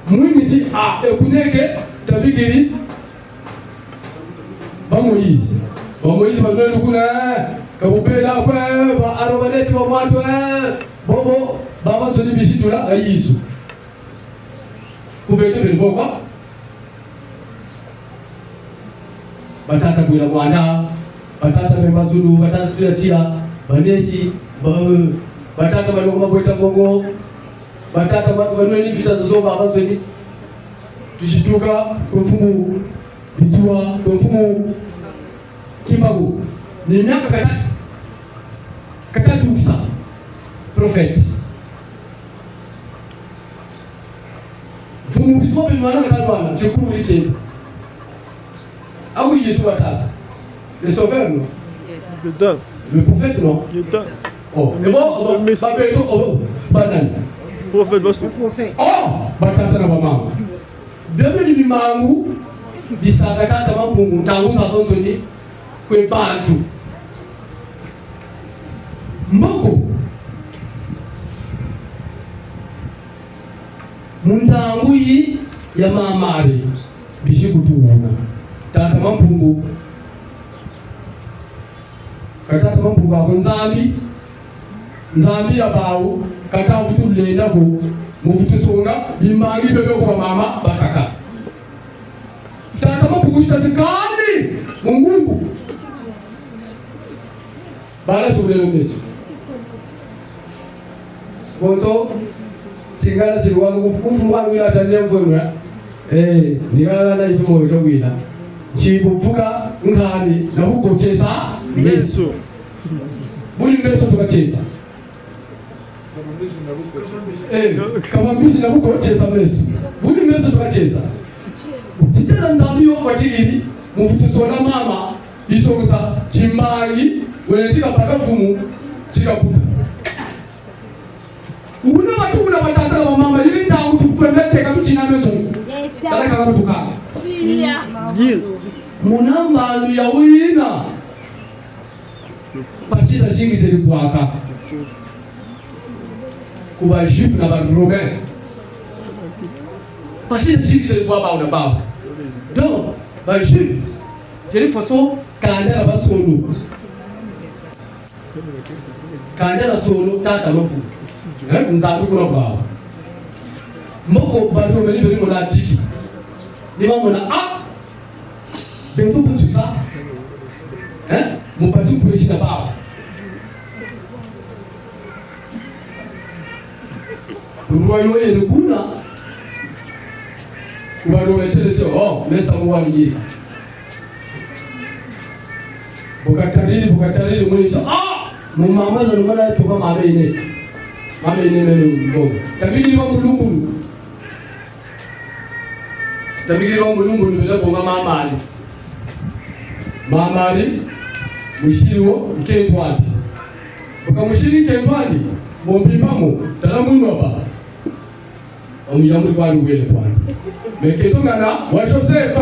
mwiniti ekuneke tabigiri bamoyizi banwelu kuna kabupela kwe ba arobaneti wa mwatu bobo baba zoni bisitula ayisu kubeto bilibokwa batata kwila mwana batata memba zulu batata tuyachia banechi batata baloko mabweta kongo batata batu banweni vita zozo baba zoni tushituka kwa mfumu bitua kwa mfumu Kimbagu ni miaka katatu kisa prophet mfumu bitua bimwana katalwana chekuri chetu au Yesu watatu le sauveur non le prophète non oh mais bon babeto oh banani prophète oh batata na mama deme ni bimangu bisaka kata mampungu ntangu sasonsoni kwe bantu mboko muntangu yi ya mamari bishikutuuna tata mampungu katata mampungu ako nzambi ya bawu kata futu lenda ko mufutu songa bimangi bebe ko mama bakaka tata mampungu shitatikani mungungu bala subulelo meso bonso singala silwangu kufuwa wila tande mfona nigala na itumo cyo wila chibuvuga ngani na bugocheza meso buli meso tukacheza kama mbishi na bugocheza meso buli meso tukacheza kitana ndamyo fatili mufutu sona mama isokusa chimangi wenezika paka fumu chikaputa una batuna batata wa mama yili tangu tukwemete katuchina meto tala kama tukana chilia munambalu ya wina pasisa shingi zeli bwaka kuba juif na ba romain parce que si je vois pas on a pas donc bah je de façon kanda ba solo kanda la solo tata moko nzabu kuna ba moko ba do meli beri mona tiki ni ba mona bento pour tout ça mon parti pour ici là-bas Ruwayo ye kuna walo weteleze mesa mwaliye bukatarili mwisho mumama za lumana toka mabene meno ngo tabiri wa mulungu bela bonga mamali mushiriwo ketwandi bukamushiri ketwandi bombipamo talamwino ba omuyamuri bali wele kwana meketongana wa Joseph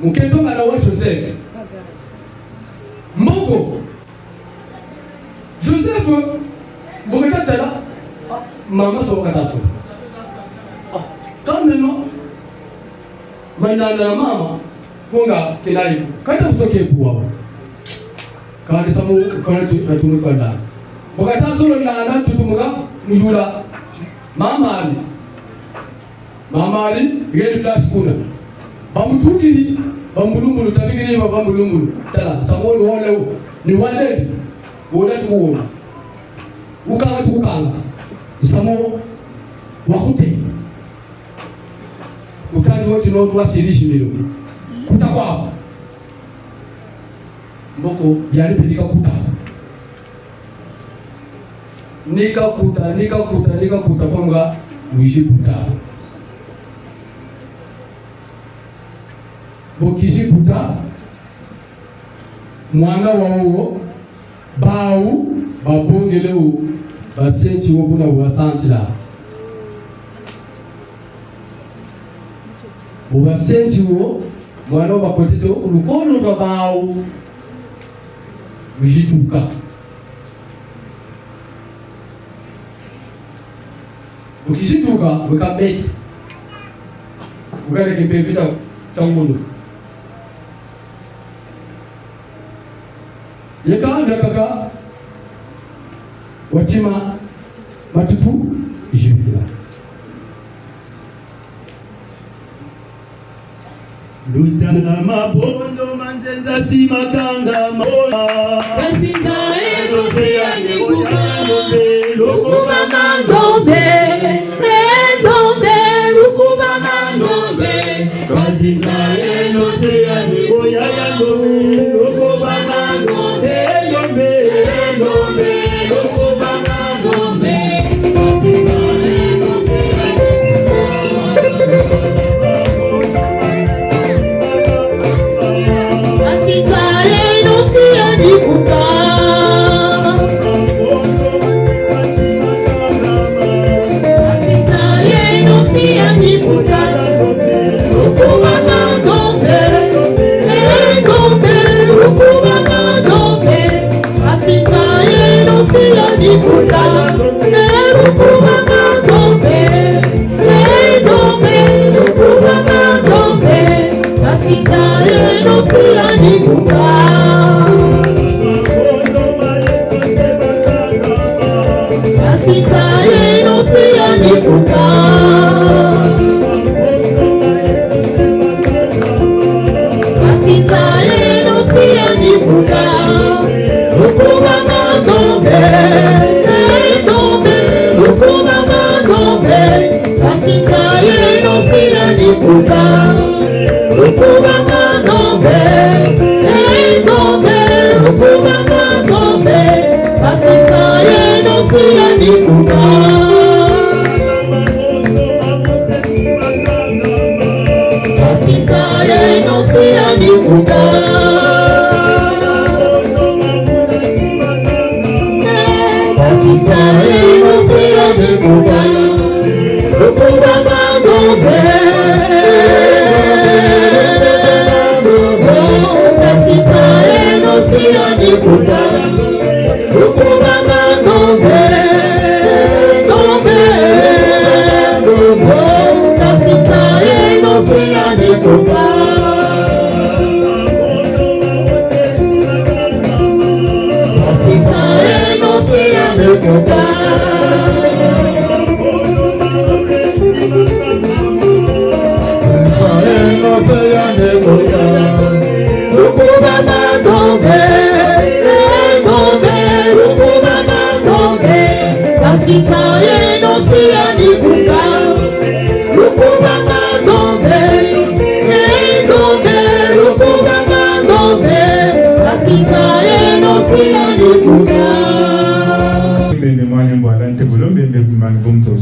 muketongana wa Joseph moko Joseph bokatala mama so kataso kameno mainana mama konga kenai kata usoke buwa kandi samu kana tu fanda bokataso lo nana tutumuga muyula mamali geli flash kuna bamutugiri bambulumbulu tabigiri bambulumbulu tala samolo wole ni wale wole tuona ukanga samo wakute ukanji wote no twashirishi milo kutakwa mboko yali pelika kuta nikakuta kwanga uishi puta bokishi puta mwana wawo bau babongeleu basenchi wobuna wasanchila ubasenchi wo mwana bakotise urukono rwa bau ujituka ukishituka ukabeti ukale kipevita cha mundu kaka wachima matupu ijibila lutala mabondo manzenza si makanga moya kasinza enoseyane kukanombe lukuba mandombe lukuba mandombe kasinza enoseyane oyayano lukuba mandombe lombe lukuba mandombe kasinza enoseyane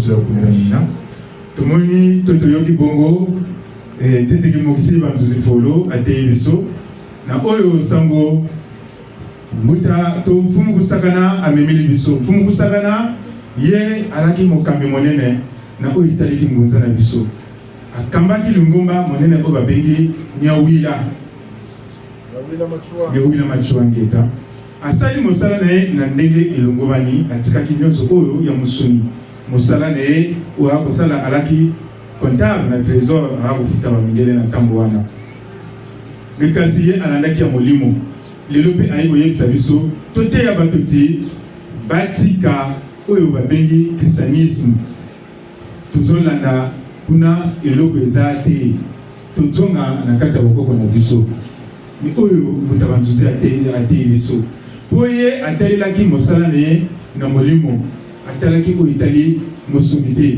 biso ya kumiramina tomoni toyoki bongo teteki mokisi bantuzi folo ateye biso na oyo sango muta to mfumu kusakana amemeli biso mfumu kusakana ye alaki mokambi monene na oyo italiki ngunza na biso akambaki lungomba monene oyo babengi nyawila machua ngeta asali mosala na ye na ndenge elongomani atikaki nyonso oyo ya mosuni mosala na ye oyo akosala alaki comptable na trésor akofuta bamindele na nkambo wana me kasi ye alandaki ya molimo lelo mpe ayi koyebisa biso toteya bato ti batika oyo babengi christianisme tozolanda kuna eloko eza te tozonga na kati ya bokoko na biso mi oyo moto banzuzi ateye biso po ye atalelaki mosala na ye na molimo atalaki oyo etali mosuni te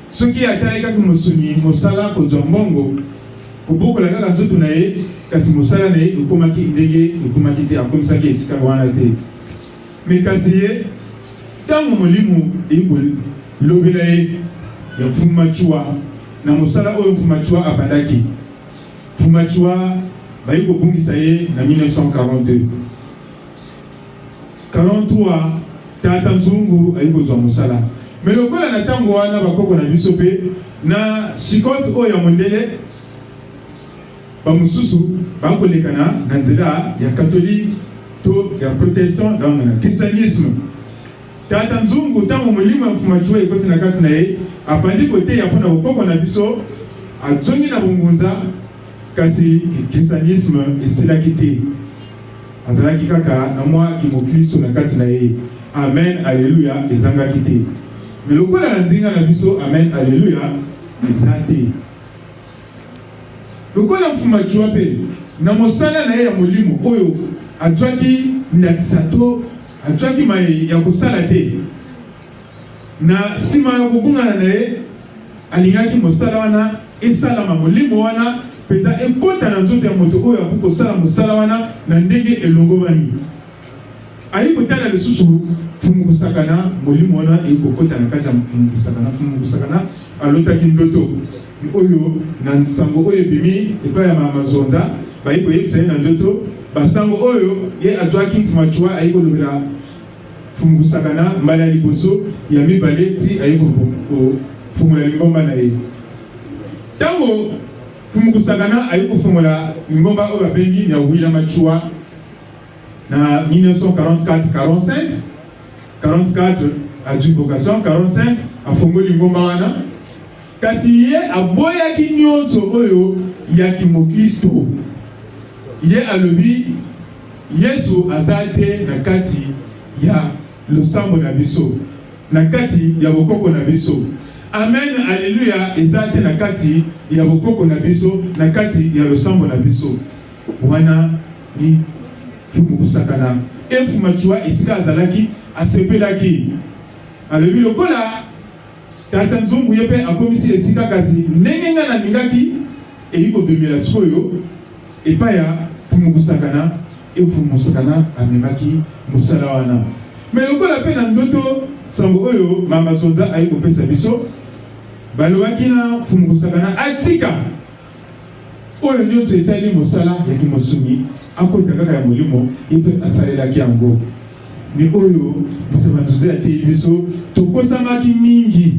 soki atalekaki mosuni mosala kozwa mbongo kobokola kaka nzoto na ye kasi mosala na ye ekomaki ndenge ekomaki te akomisaki esika wana te me kasi ye ntango molimo ekolobela ye ya mfumachua na mosala oyo mfumachua abandaki mfumachua bayi kobungisa ye na 1942 43 tata nzungu ayi kozwa mosala me lokola na ntango wana bakoko na biso mpe na shikote oyo ya mondele bamosusu bakolekana na nzela ya katolike to ya protestant donc na christianisme tata nzungu ntango molimo ya mfumachua ekoti na kati na ye apandi koteya mpona bokoko na biso azongi na bongunza kasi christianisme esilaki te azalaki kaka na mwa kimokristo na kati na ye amen alleluya ezangaki te me lokola na nzinga na biso amen alleluya eza te lokola mfumachua mpe na mosala na ye ya molimo oyo azwaki ndakisa to azwaki mai ya kosala te na nsima ya kobungana na ye alingaki mosala wana esalama molimo wana mpenza ekota na nzoto ya moto oyo akoki kosala mosala wana na ndenge elongomani ayi kotala lisusu mfumu kusakana molimo wana ekokota na kati ya mfumu kusakana alotaki ndoto oyo na nsango oyo ebimi epai ya mazonza bayi koyebisa ye na ndoto basango oyo ye azwaki mfumachua ayi kolobela mfumu kusakana mbala ya liboso ya mibale ti ayi kofungula lingomba na ye ntango mfumu kusakana ayi kofungula lingomba oyo babengi ya wila machua na 1944 44 azwi vocation 45 afungoli lingomba wana kasi ye aboyaki nyonso oyo ya kimokristo ye alobi yesu aza te na kati ya losambo na biso na kati ya bokoko na biso amen alleluya eza te na kati ya bokoko na biso na kati ya losambo na biso wana ni mfumu kusakana mfumachua esika azalaki asepelaki alobi lokola tata nzungu ye mpe akomisi esika kasi ndenge nga nalingaki eyi kobimela sikoyo epai ya mfumu kusakana mfumu kusakana amemaki mosala wana me lokola mpe na ndoto sango oyo mama sonza ayi kopesa biso balobaki na mfumu kusakana atika oyo nyonso etali mosala ya kimosuni akota kaka ya molimo epe asalelaki yango me oyo moto banzuzi ateyi biso tokosamaki mingi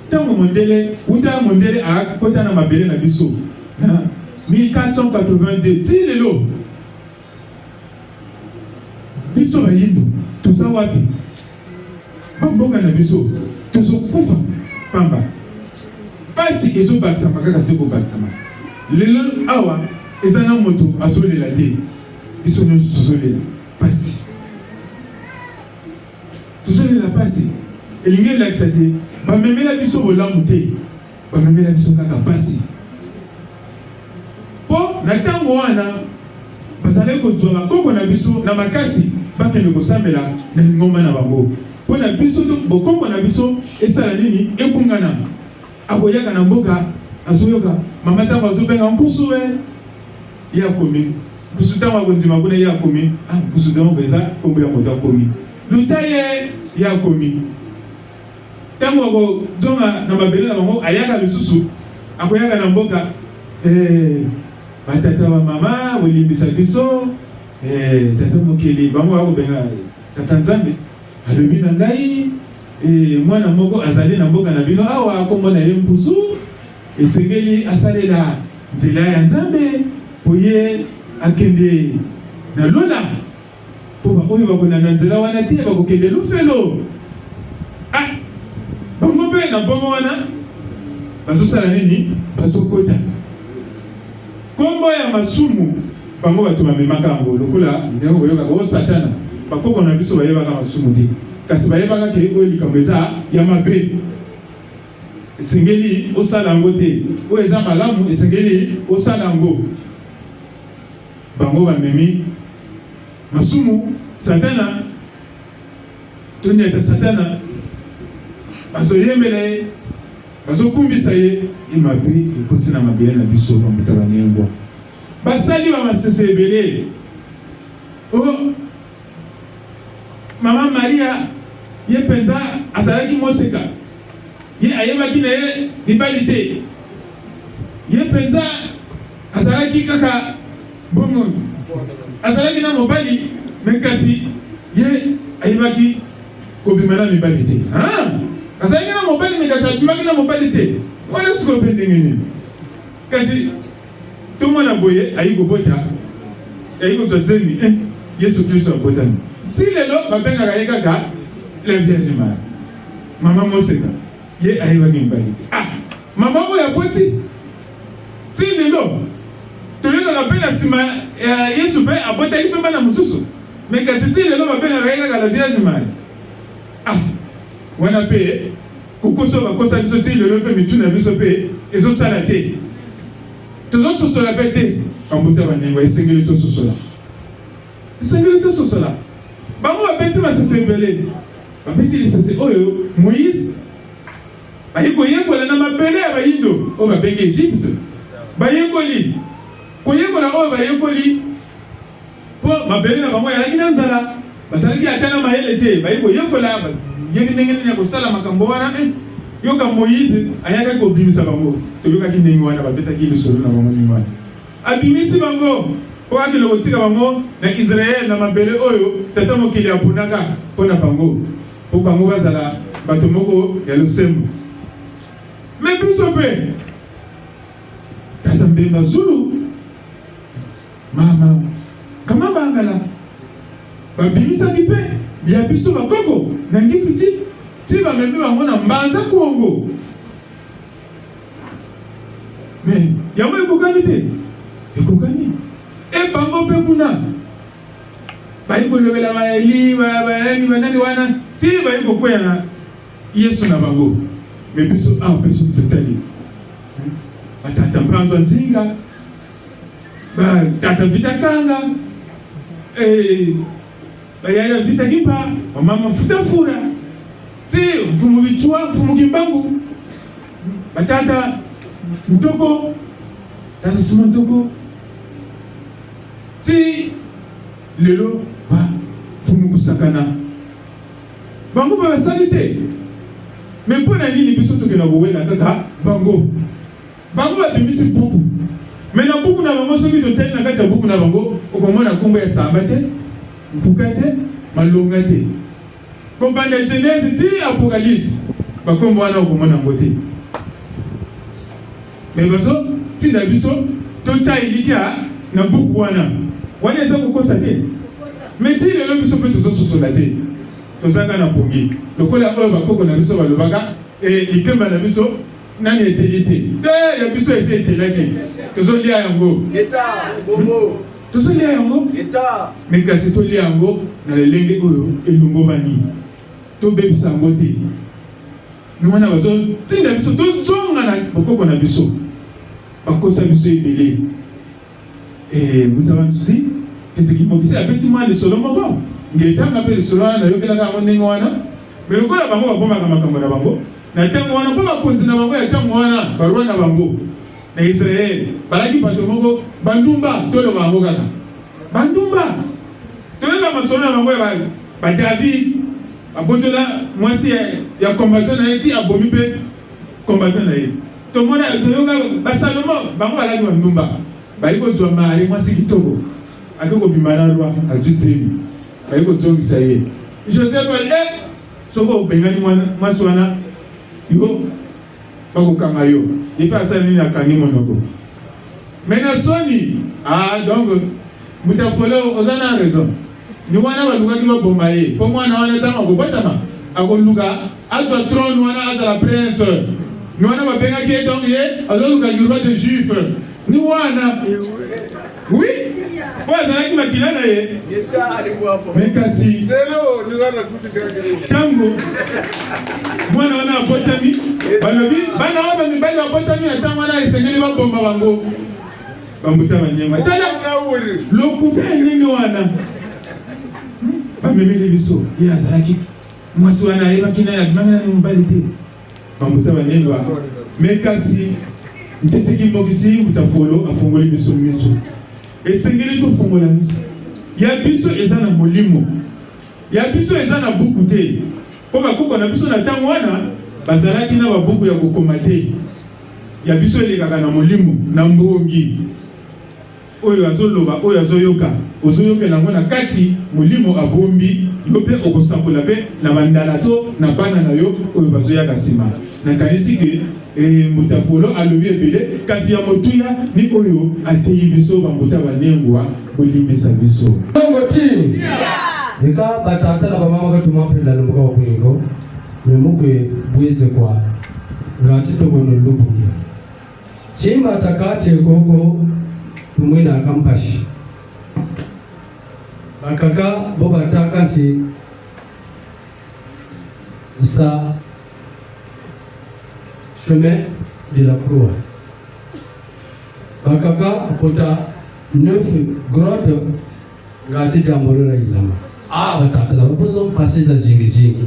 ntango mondele uta mondele akota na mabele na biso na 1482 ti lelo biso bayindo toza wapi bambonga na biso tozokufa pamba pasi ezobakisama kaka se kobakisama lelo awa eza na moto azolela te biso nyonso tozolela pasi pasi elingi elakisa te bamemela biso bolamu te bamemela biso kaka pasi mpo na ntango wana bazalaki kozwa bakoko na biso na makasi bakende kosambela na lingomba na bango mpo na biso bokoko na biso esala nini ebungana akoyaka na mboka azoyoka mama ntango azobenga nkusu ye akomi nkusu ntango akondima kuna ye akomi nkusu ntango eza kombo ya moto akomi lutaye ya komi tango ko zonga na mabele na bango ayaka lisusu akoyaka na mboka batata wa mama bolimbisa biso tata mokeli bango bako benga tata nzambe alobi na ngai mwana moko azali na mboka na bino awa akomona ye mpusu esengeli asalela nzela ya nzambe poye akende na lola po bakoyo bakona na nzela wana te bakokende lufelo bango mpe na bongo wana bazosala nini bazokota kombo ya masumu bango bato bamemaka yango lokola ndenge boyokaka o satana bakoko na biso bayebaka masumu te kasi bayebaka ke oyo likambo eza ya mabe esengeli osala yango te oyo eza malamu esengeli osala yango bango bamemi masumu satana toniata satana bazoyembela ye bazokumbisa ye emabe ekoti na mabele na biso bamuta banengwa basali bamasese ebele mama Maria ye penza azalaki moseka ye ayebaki na ye libali te ye penza azalaki kaka bongo azalaki na mobali me kasi ye ayebaki kobima na mibali te azalaki na mobali me kasi abimaki na mobali te wana sikoyo mpe ndenge nini kasi tomona boye ayi kobota ayi kozwa nzembi Yesu Kristo abotami si lelo babengaka ye kaka la Vierge Marie mama moseka ye ayebaki mibali te mama oyo aboti si lelo toyokaka mpe na nsima Yesu mpe abotaki mpe bana mosusu me kasi si lelo babengaka ye kaka la Vierge Marie wana mpe kokoso bakosa biso ti lelo mpe mituna biso mpe ezosala te tozososola mpe te bambuta banengwa esengeli tososola bango babeti masese ebele babeti lisese oyo Moïse bayi koyekola na mabele ya bayindo oyo babengi Egypte bayekoli koyekola oyo bayekoli mpo mabele na bango yalaki na nzala bazalaki ata na mayele te bayi koyekola yebi ndenge nini ya kosala makambo wana yoka Moïse ayakaki kobimisa bango toyokaki ndenge wana babetaki lisolo na bango ndenge wana abimisi bango po akende kotika bango na Israel na mabele oyo tata mokili apunaka mpo na bango po bango bazala bato moko ya losembo me biso mpe tata mbemba Zulu mama kama bangala babimisaki mpe ya biso bakoko na ngipiti ti bamemi bango na mbanza Kongo me yango ekokani te ekokani bango mpe kuna bayi kolobela bayeli banani wana ti bayi kokwea na Yesu na bango me biso awa mpe soki totali batata mpanzwa nzinga batata vita kanga bayaya vita kipa bamama futafura ti mfumu bichwa mfumu kimbangu batata mtoko tata suma mtoko ti lelo mfumu kusakana bango basali te me mpo na nini biso tokenda kowela kaka bango babimisi buku me na buku na bango soki totali na kati ya buku na bango okomona nkombo ya samba te mpuka te malonga te kompanda Genèse ti Apocalypse bakombo wana okomona yango te me bazo tinda biso totailikia na buku wana eza kokosa te me ti lelo biso mpe tozososola te tozanga na pongi lokola oyo bakoko na biso balobaka likemba na biso nani eteli te ya biso esi etelaki tozolia yango tozolia yango me kasi tolia yango na lelenge oyo elungomani tobebisa yango te me wana bazotinda biso tozonga na bakoko na biso bakosa biso ebele muta bantusi teteki mokisi abeti mwa lisolo moko ngetanga mpe lisolo wana nayokelaka yango ndenge wana me lokola bango babomaka makambo na bango na ntango wana mpo bakonzi na bango ya ntango wana barwa na bango na Israel balaki bato moko bandumba toloba bango kaka bandumba toyoka masolo na bango ya David abotola mwasi ya combattant na ye ti abomi pe combattant na ye tomona toyoka basalomo bango balaki bandumba bayi kozwa mari mwasi kitoko ake kobima na lwa azwi temi bayi kozongisa ye joseph soko obengani mwasi wana yo bakokanga yo epe asala nini akangi monoko mena soni donc mutafolo oza na raison ni wana balukaki baboma ye mpo mwana wana ntango akobotama akoluka azwa trône wana azala prince ni wana babengaki ye donc ye azoluka roi de juif ni wana oui po azalaki makila na ye me kasi ntango mwana wana abotami balobi bana oyo bamibali babotami na ntango wana esengeli babomba bango bambuta banyema tala lokuta ndenge wana bamemeli biso ye azalaki mwasi wana ayebaki naye abimaki nani mobali te bambuta banyema me kasi nteteki mokisi mutafolo afongoli biso miso esengeli tofongola miso ya biso eza na molimo ya biso eza na buku te mpo bakoko na biso na ntango wana bazalaki na babuku ya kokoma te ya biso elekaka na molimo na mbongi oyo azoloba oyo azoyoka ozoyokela yango na kati molimo abombi yo mpe okosakola mpe na bandala to na bana na yo oyo bazoyaka nsima nakanisi ke mutafolo alobi ebele kasi ya motuya ni oyo ateyi biso bambuta banengwa kolimbisa biso ntongo ti eka batata na bamama katumapela lomuka wa kulingo memukwe bweze kwa ngati tokono lubuki chimba takate koko tumwina akampashi bakaka bo bataka nti sa chemin de la croix bakaka kota 9 grottes ngati jamborera ilama batata la bapozo pasisa jingi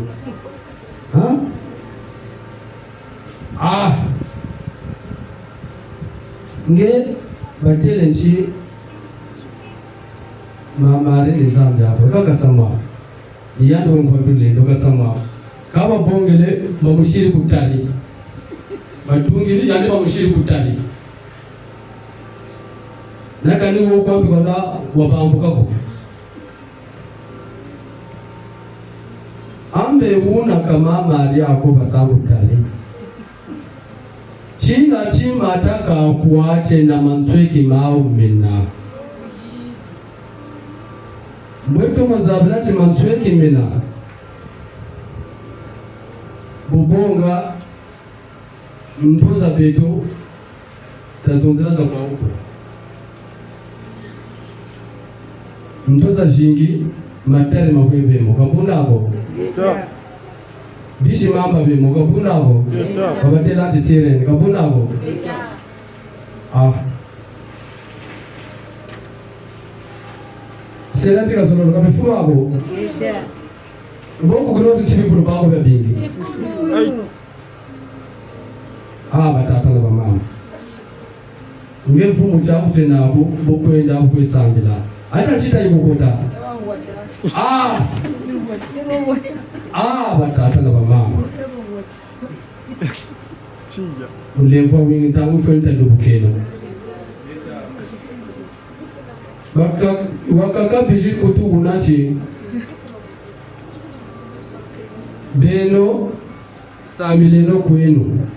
nge batele nchi mamare nizambe hapo kakasama iyando mpabule ndo kasama kaba bongele bamushiri kutali batungiri yandi bamushiri kutali nakani wo kwambi kona wabambuka ko ambe una kama mari yako basangu kutali chinga chima taka kuache na mansweki mau mina mweto mazablachi mansweki mina bubonga mpoza beto tazonzela za kwa huko mtoza jingi matari makwevemo kabunda hapo bishi mamba bimo kabunda hapo babatela ati sirene kabunda hapo serati kasolo kabifuru hapo bongo groto chibifuru bako bya bingi batata na bamama ngefumu chafu tena bokwenda kwesambila acha chita yikokota batata na bamama ulemva wingi tangu fenta dubukeno wakaka bijit kotu unachi beno samileno kwenu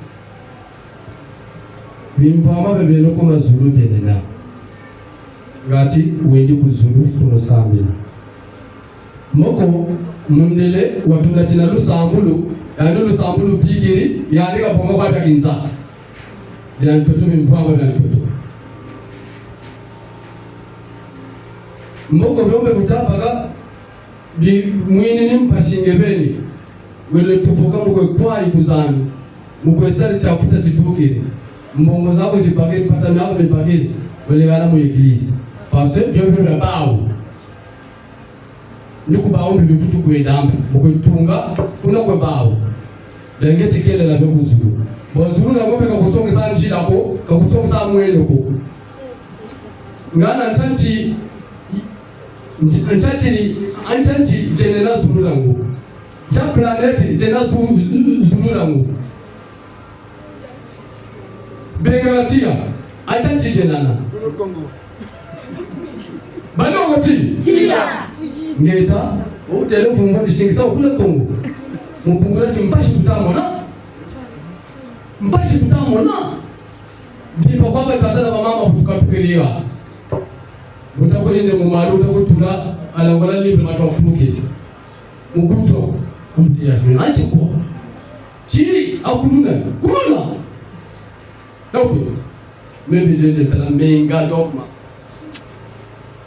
bimvama bebeno ko mazulu benena ngati wendi kuzulu kuno samila moko mundele watunda china lusambulu yani lusambulu bigiri yani ka bongo kwa kinza ya mtoto bimvama ya mtoto moko bombe mutabaga bi mwini nimpashingebeni wele tufuka mukwe kwai kuzani mukwe sari chafuta zidukire mbongo zako zibagiri patami yako mibagiri wele gana mu eglise parce que Dieu veut bao niku bao bifutu kwenda mukwe tunga kuna kwe bao denge tikele la bekuzulu bozulu na ngope kakusongeza njila ko kakusongeza mwele ko ngana nchanchi anchanchi jenera zulu langu cha planeti jena zulurangu Bengaratia acha chijenana Bano ngati chia ngeta o telefone mo dishingisa kule Kongo mupungura timpashi kutamona mpashi kutamona ndipo kwa tata na mama kutukapikiria mutakwende mu maru utakutula alangala libre matafuruke mukuto amtia shime anchiko chiri akuluna kuluna donc mebe jeje tala menga dogma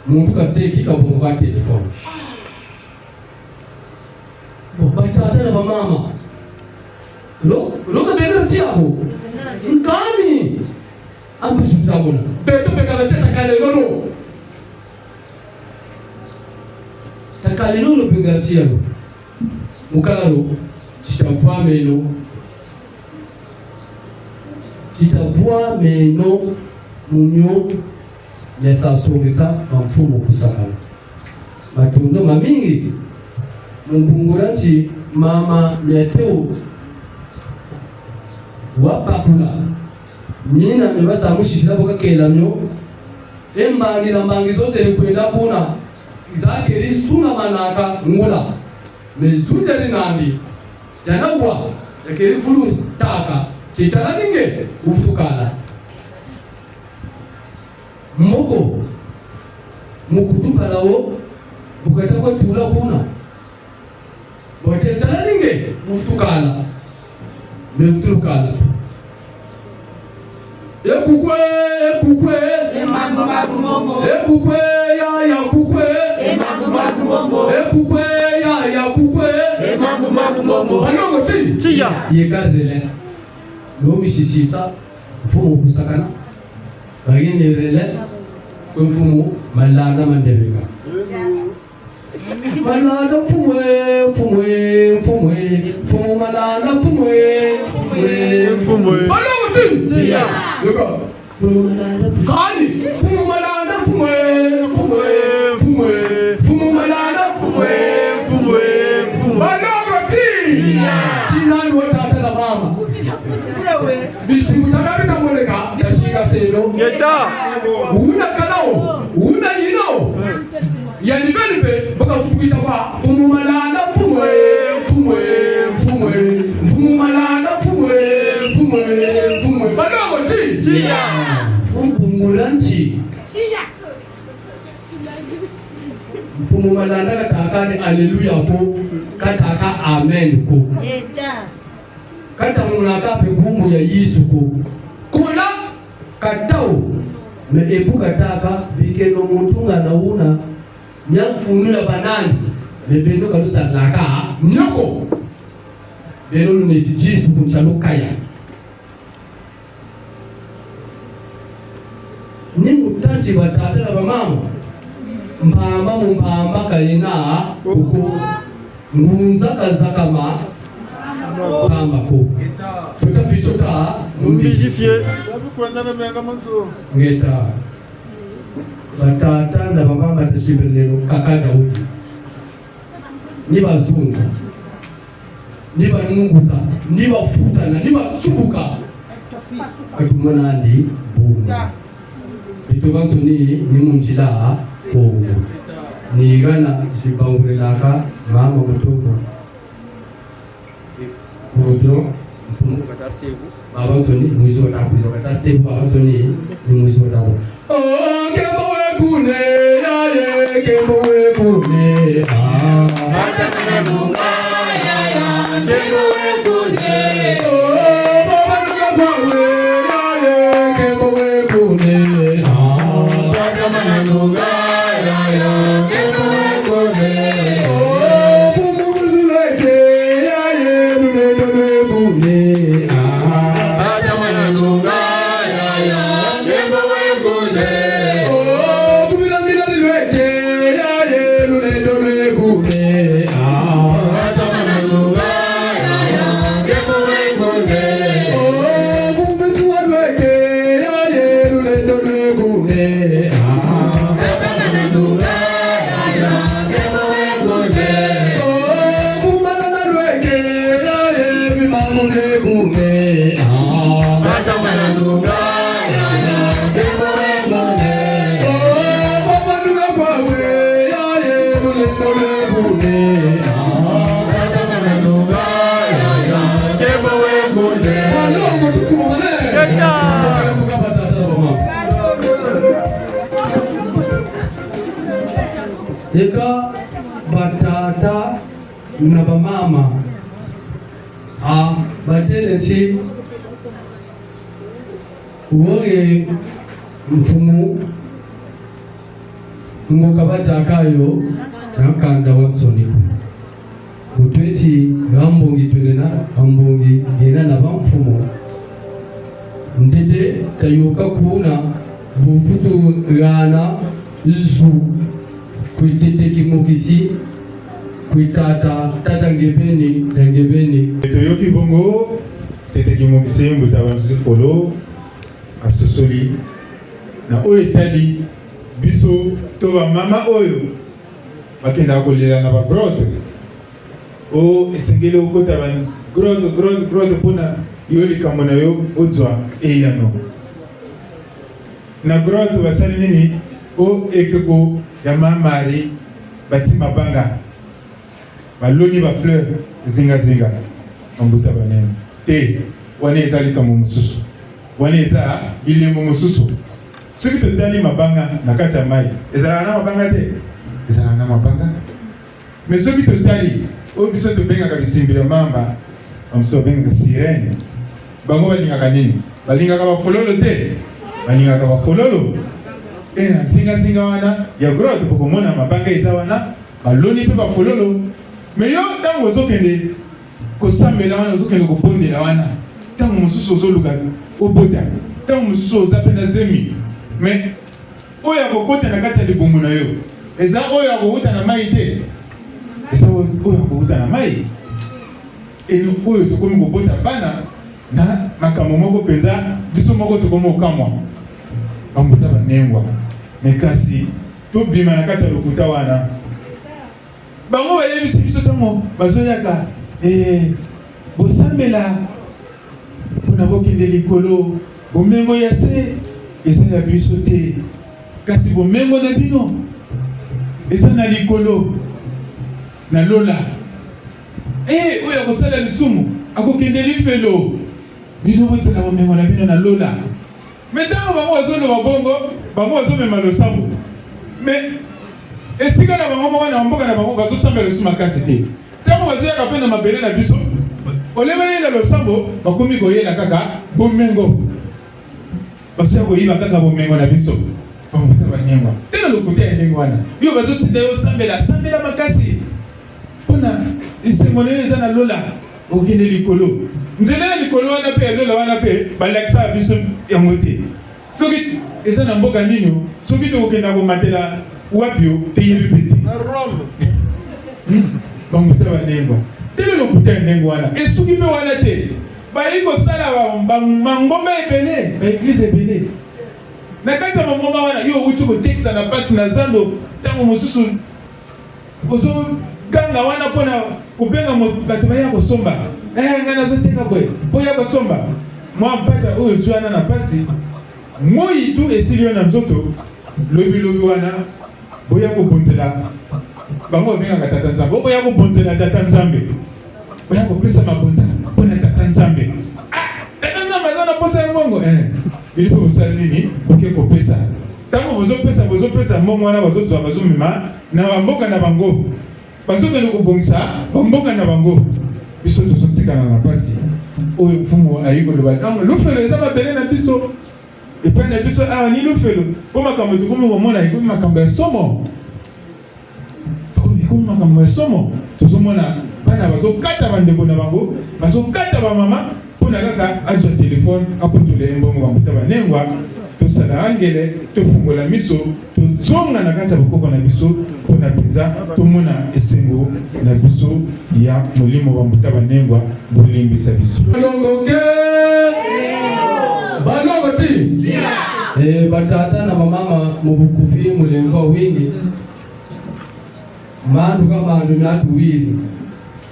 muntu katseki kabongo ka telefone batata na mama lo ka bega tiago nkami ambe shuzabona beto bega la cheta kale nono takale nono bega tiago mukalalo chitavua meno munyo yasasongesa mfumo kusakala matondo mamingi mumbungurati mama meteo wapakula mina mebasa mushishira boka kelamyo embangira mbangi zose likwenda kuna zakeri suna manaka ngula mezunda rinandi janawa yakeri fulu taka chitaraninge ufutukala moko mukutupalawo bukata kwa tula kuna bote taraninge ufutukala mefutukala ekukwe Emango makumomo. ekukwe ya kukwe Emango makumomo. ekukwe ya kukwe Emango makumomo. banongo Tia. yegadele no mishishisa mfumo kusakana bagene rele ko mfumo malanda mandevega malanda mfumo malanda mfumo banongo Tia. yego kani mfumo malanda mfumo malanda banongo tinani wotata la mama biti mutakabita moleka yashika seno Ngeta. una kalao una yino yani belipe baka fukuita kwa fumu malanda fumwe malanda fumwe badogo ti Tia. muranchi fumu malanda kataka ni haleluya ko kataka amen ko kata munaka pe gumu ya Yesu ko kula katao me epuka taka bikeno mutunga na una nyamfunu ya banani me bendo kalusa laka nyoko bendo ne Yesu kumchalo kaya ni mutanzi batata na mama mpamba kayina kuko ngunza kazakama pamba ko futa fichota Mbijifie. ngeta batata na mama batashibirelo kakata uti ni bazunza ni banunguta ni bafutana ni batsubuka atumana ndi bunga itobansoni ni munjila ko ni gana sibawurelaka mama mutoko Kodro, mfumo kata sebu, baba soni mwizi wa tabu, kata sebu baba soni ni mwizi wa tabu. Oh, kemo wekune, ya ye, kemo wekune, Hata mene munga ya ya. Kemo wekune. oh, baba nuka kwawe, ya ye, kemo wekune, Hata mene munga ya ya. Kemo wekune. oh, fumu muzuleke, ya ye, nune wekune, Hata mene munga ya ya. Kemo wekune. oh, kumila mila nilweke, ya ye, nune wekune, Hata mene munga ya ya. Kemo wekune. oh, kumbe tuwa lweke, ya ye, nune eka batata na bamama bateleti uwoge mfumu ngokabachakayo nakanda wansoniku utweti gambongi twelena ambongi gena na bamfumo ndete tayuka kuna bufutu gana zu kuitete kimokisi kuitata tata ngebeni toyoki bongo tete kimokisi mbuta banzusi folo asosoli na oyo etali biso to bamama oyo bakendaka kolela na bagrotte o esengeli okota bagrotte mpona yo likambo na yo ozwa eyano na grotte basali nini o ekeko ya mamari bati mabanga baloni bafleur zingazinga bambuta banene te wana eza likambo mosusu wana eza bilembo mosusu soki totali mabanga na kati ya mai ezalaka na mabanga te ezalaka na mabanga mais soki totali oyo biso tobengaka bisimbila mamba bamosusu babengaka sirene bango balingaka nini balingaka bafololo te balingaka bafololo na zingazinga wana ya grotte po komona mabanga eza wana baloni mpe bafololo mais yo ntango ozokende kosambela wana ozokende kobondela wana ntango mosusu ozoluka obota ntango mosusu oza mpe na zemi mais oyo akokota na kati ya libumu na yo eza oyo akokota na mai te eza oyo akokota na mai eno oyo tokomi kobota bana na makambo moko mpenza biso moko tokomi kokamwa bambuta banengwa me kasi tobima na kati ya lokuta wana bango bayebisi biso ntango bazoyaka bosambela mpona bokende likolo bomengo ya se eza ya biso te kasi bomengo na bino eza na likolo na lola oyo akosala lisumu akokende lifelo bino botela bomengo na bino na lola me ntango bango bazoloba bongo bango bazomema losambo me esika na bango moko na mboka na bango bazosambela lisumu makasi te ntango bazoyaka mpe na mabele na biso oleba yela losambo bakomi koyela kaka bomengo bazoya koyiba kaka bomengo na biso bamuta banyengwa tena lokuta ya ndenge wana yo bazotinda yo sambela makasi mpona esengo na yo eza na lola okende likolo nzela ya likolo wana mpe ya lola wana mpe balakisaka biso yango te soki eza na mboka nini soki tokokenda komatela wapi yo teyebi mpe te bamuta banengwa tele lokuta ya ndenge wana esuki mpe wana te bayi kosala bangomba ebele baeglise ebele na kati ya bangomba wana yo outi kotekisa na pasi na zando ntango mosusu ozoganga wana mpona kobenga bato baya kosomba ngai nazoteka boye oya kosomba mwa mpata oyo ozwi wana na pasi moi tu esili yo na nzoto lobilobi wana boya kobonzela bango babengaka tata nzambe oboya kobonzela tata nzambe oya kopesa mabonza mpona tata nzambe tata nzambe aza na posa ya mbongo bili mpe bosala nini boke kopesa ntango bozopesa mbongo wana bazozwa bazomema na bamboka na bango bazokende kobongisa bamboka na bango biso tozotikana na pasi oyo mfumu ayi koloba ntango lufelo eza mabele na biso epai na biso awa ni lufelo mpo makambo tokomi komona ekomi makambo ya somo ekomi makambo ya somo tozomona bana bazokata bandeko na bango bazokata bamama mpona kaka azwa telefone apotola ye mbongo bambuta banengwa tosala angele tofungola miso tozonga na kati ya bokoko na biso mpona mpenza tomona esengo na biso ya molimo bambuta banengwa bolimbisa biso banongo ti batata na bamama mubukufi mulemva wingi mandu kamandu myatuwili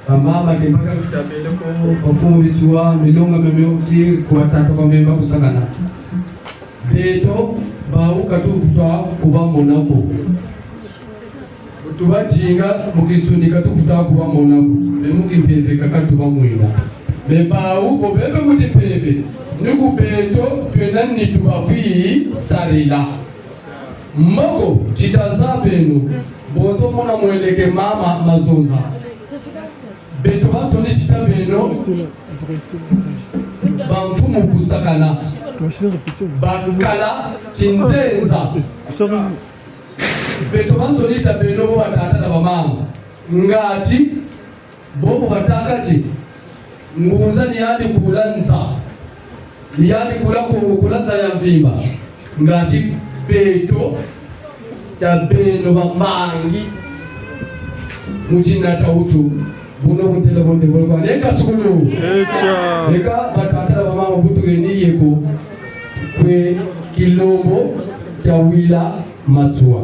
bamama kembaka kutabeleko bafumu bisuwa milonga memeuti kuwatata kwa memba kusakana beto bauka tuvuta kuba monako tubajinga mukisunika tuvuta kuba monako bemukimpeve kaka tuba mwinga bebau bobebe mutipeve nikubeto twenani tubabwi sarila mmogo chitaza benu bozo mona mweleke mama mazonza beto batsoni chita beno bamfumu kusakana bakala chinzenza beto batsoni ta beno bo batata na bamama ngati bobo batakachi ngunza ni yadi kulanza yadi kulanza ya mvimba ngati beto ya beno bamangi muchina tauchu buno buntela bonde bolwa neka sukulu neka batata bamama butugeni yeko kwe kilombo cha wila matsua.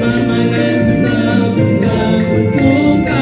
Mama na mzabuka kutoka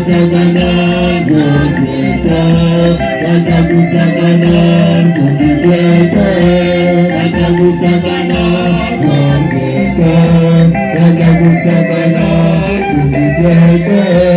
Watakusakana zoteta, watakusakana sungiteta, watakusakana zoteta, watakusakana sungiteta.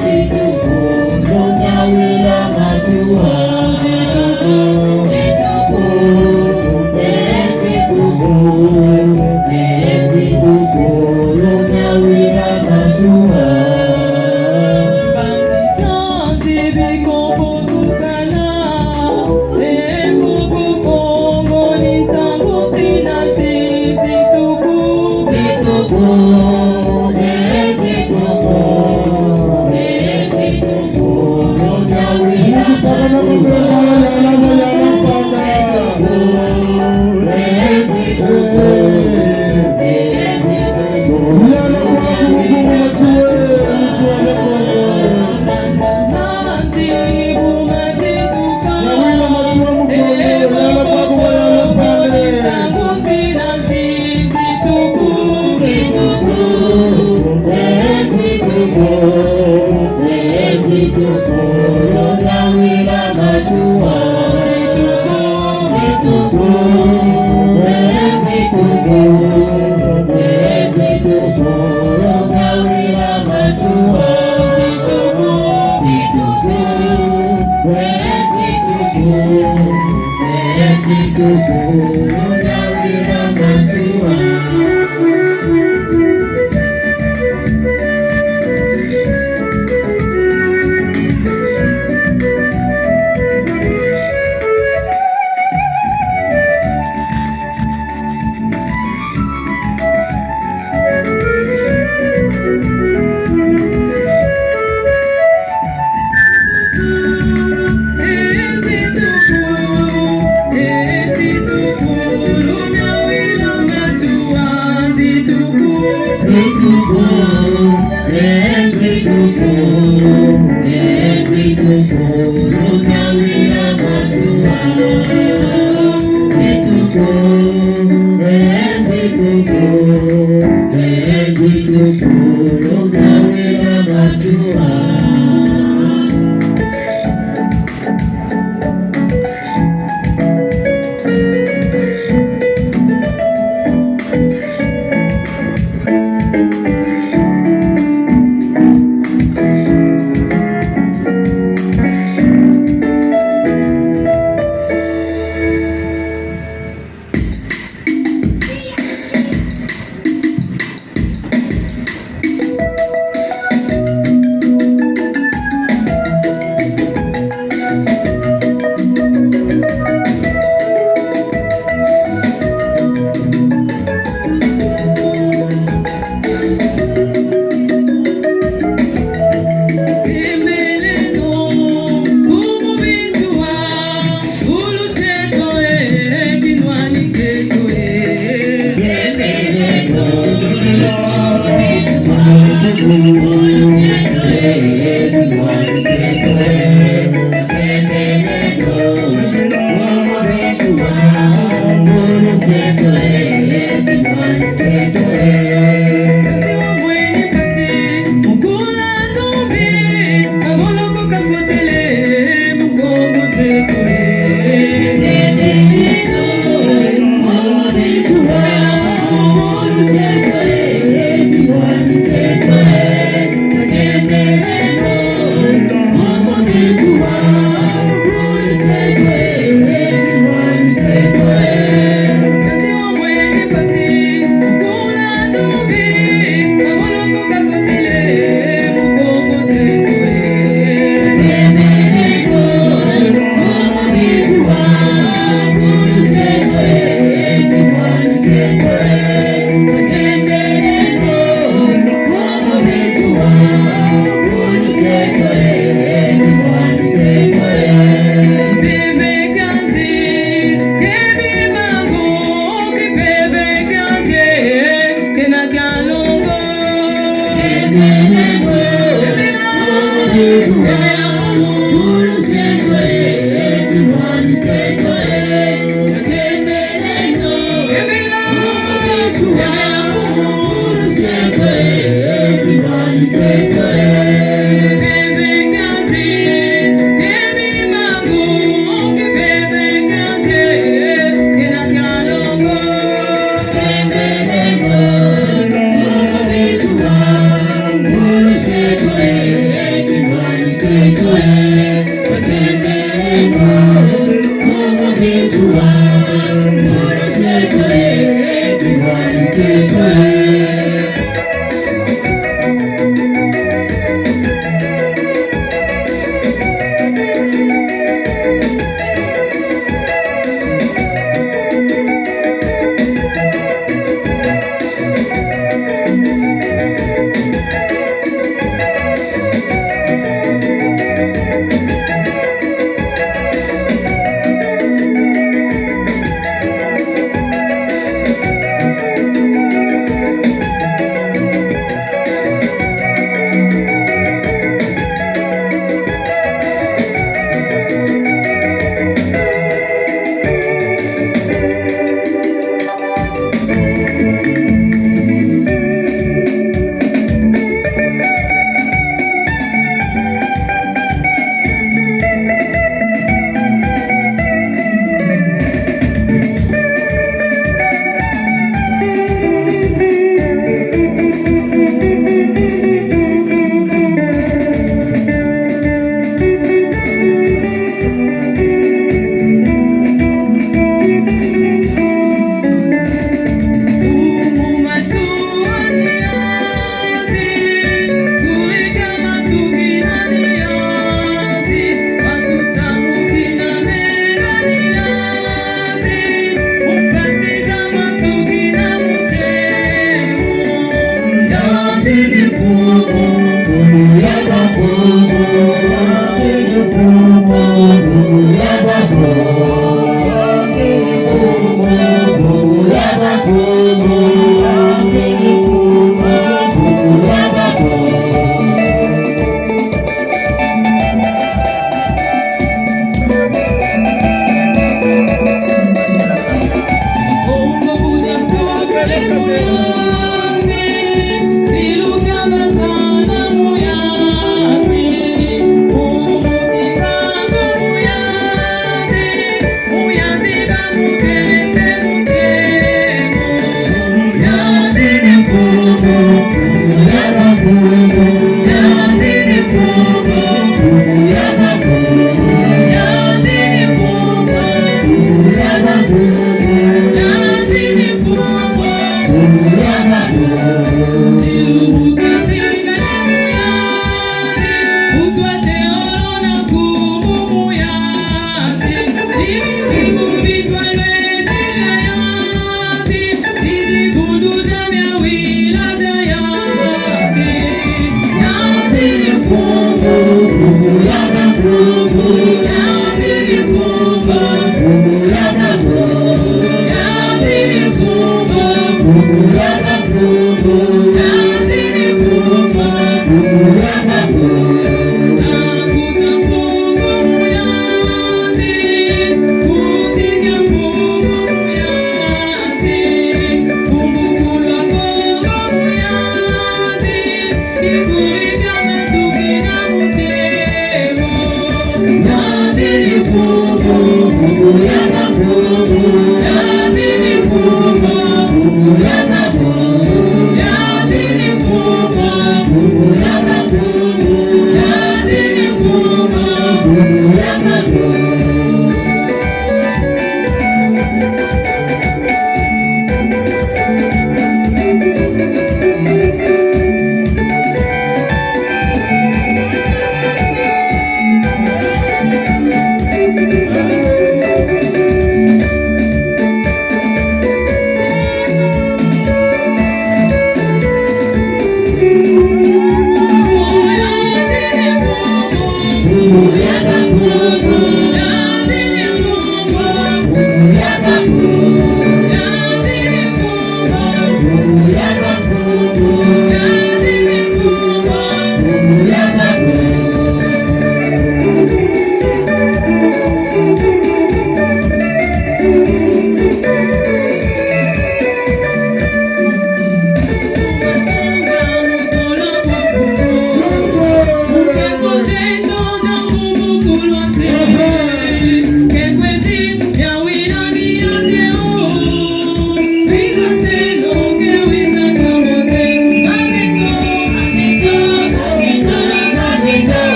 Thank you.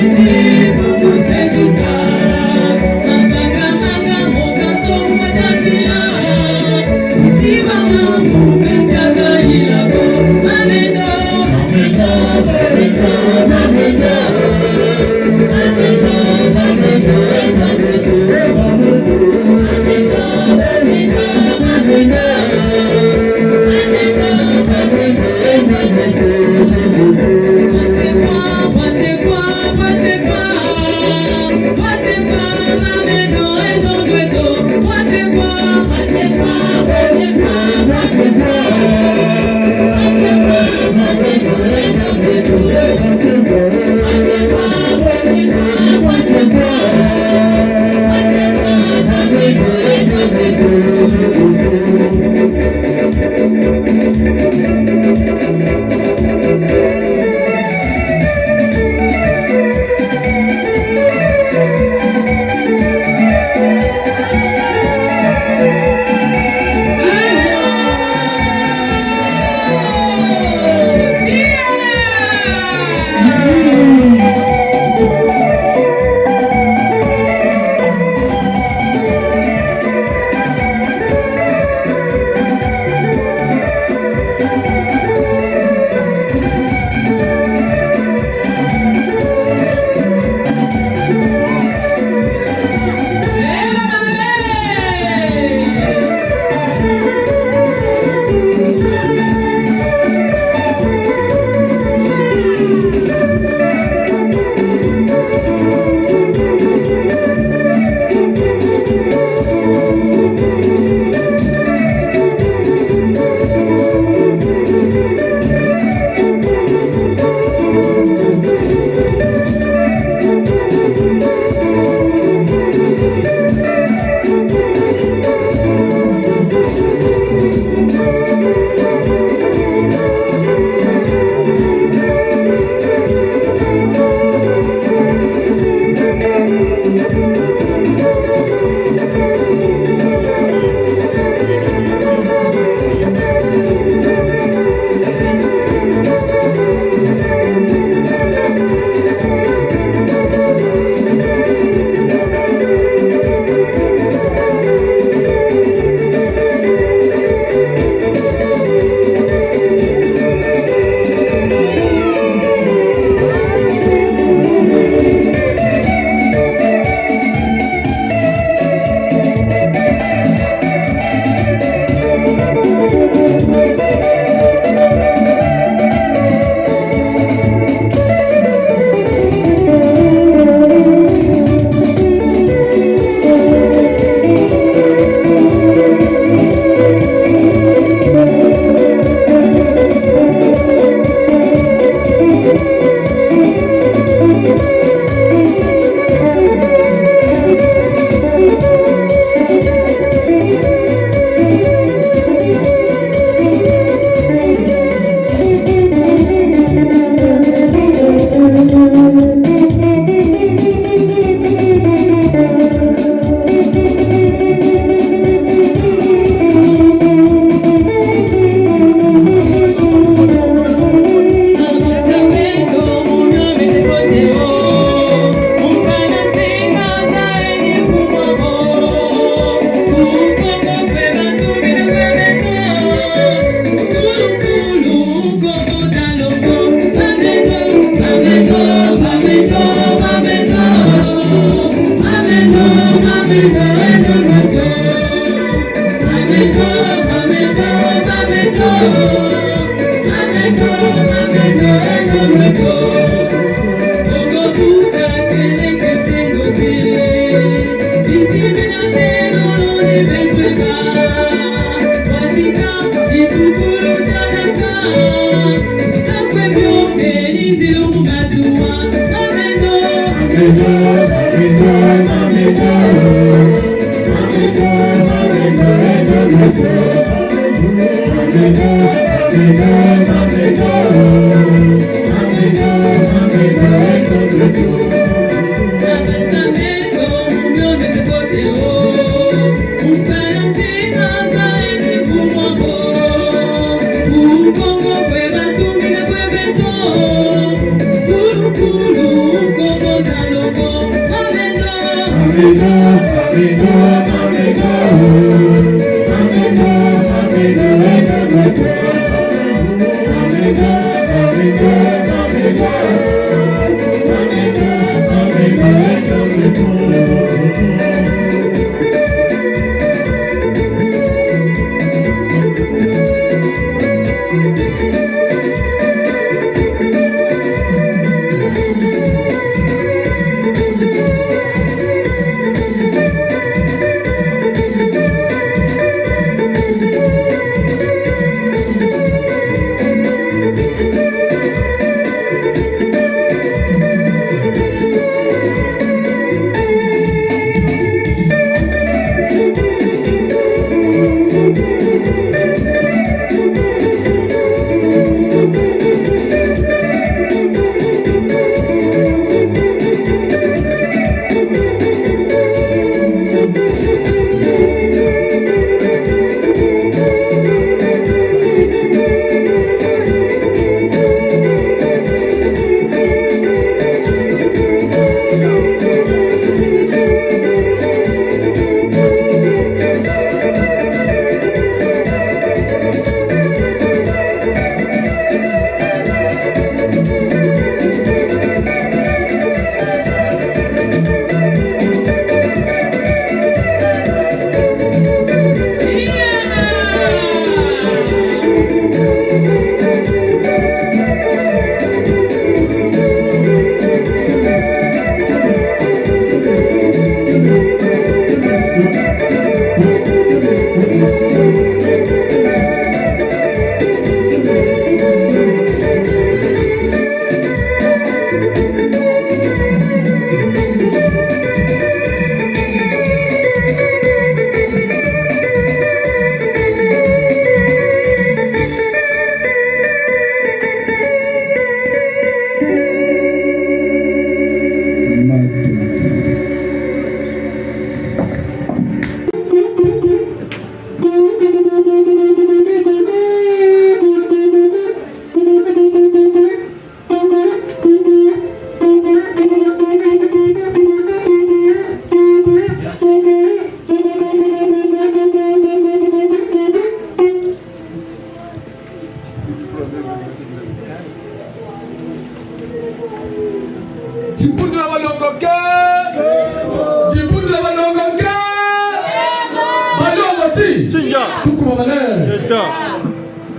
Thank you.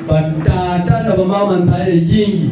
Batata na mama nsaye yingi.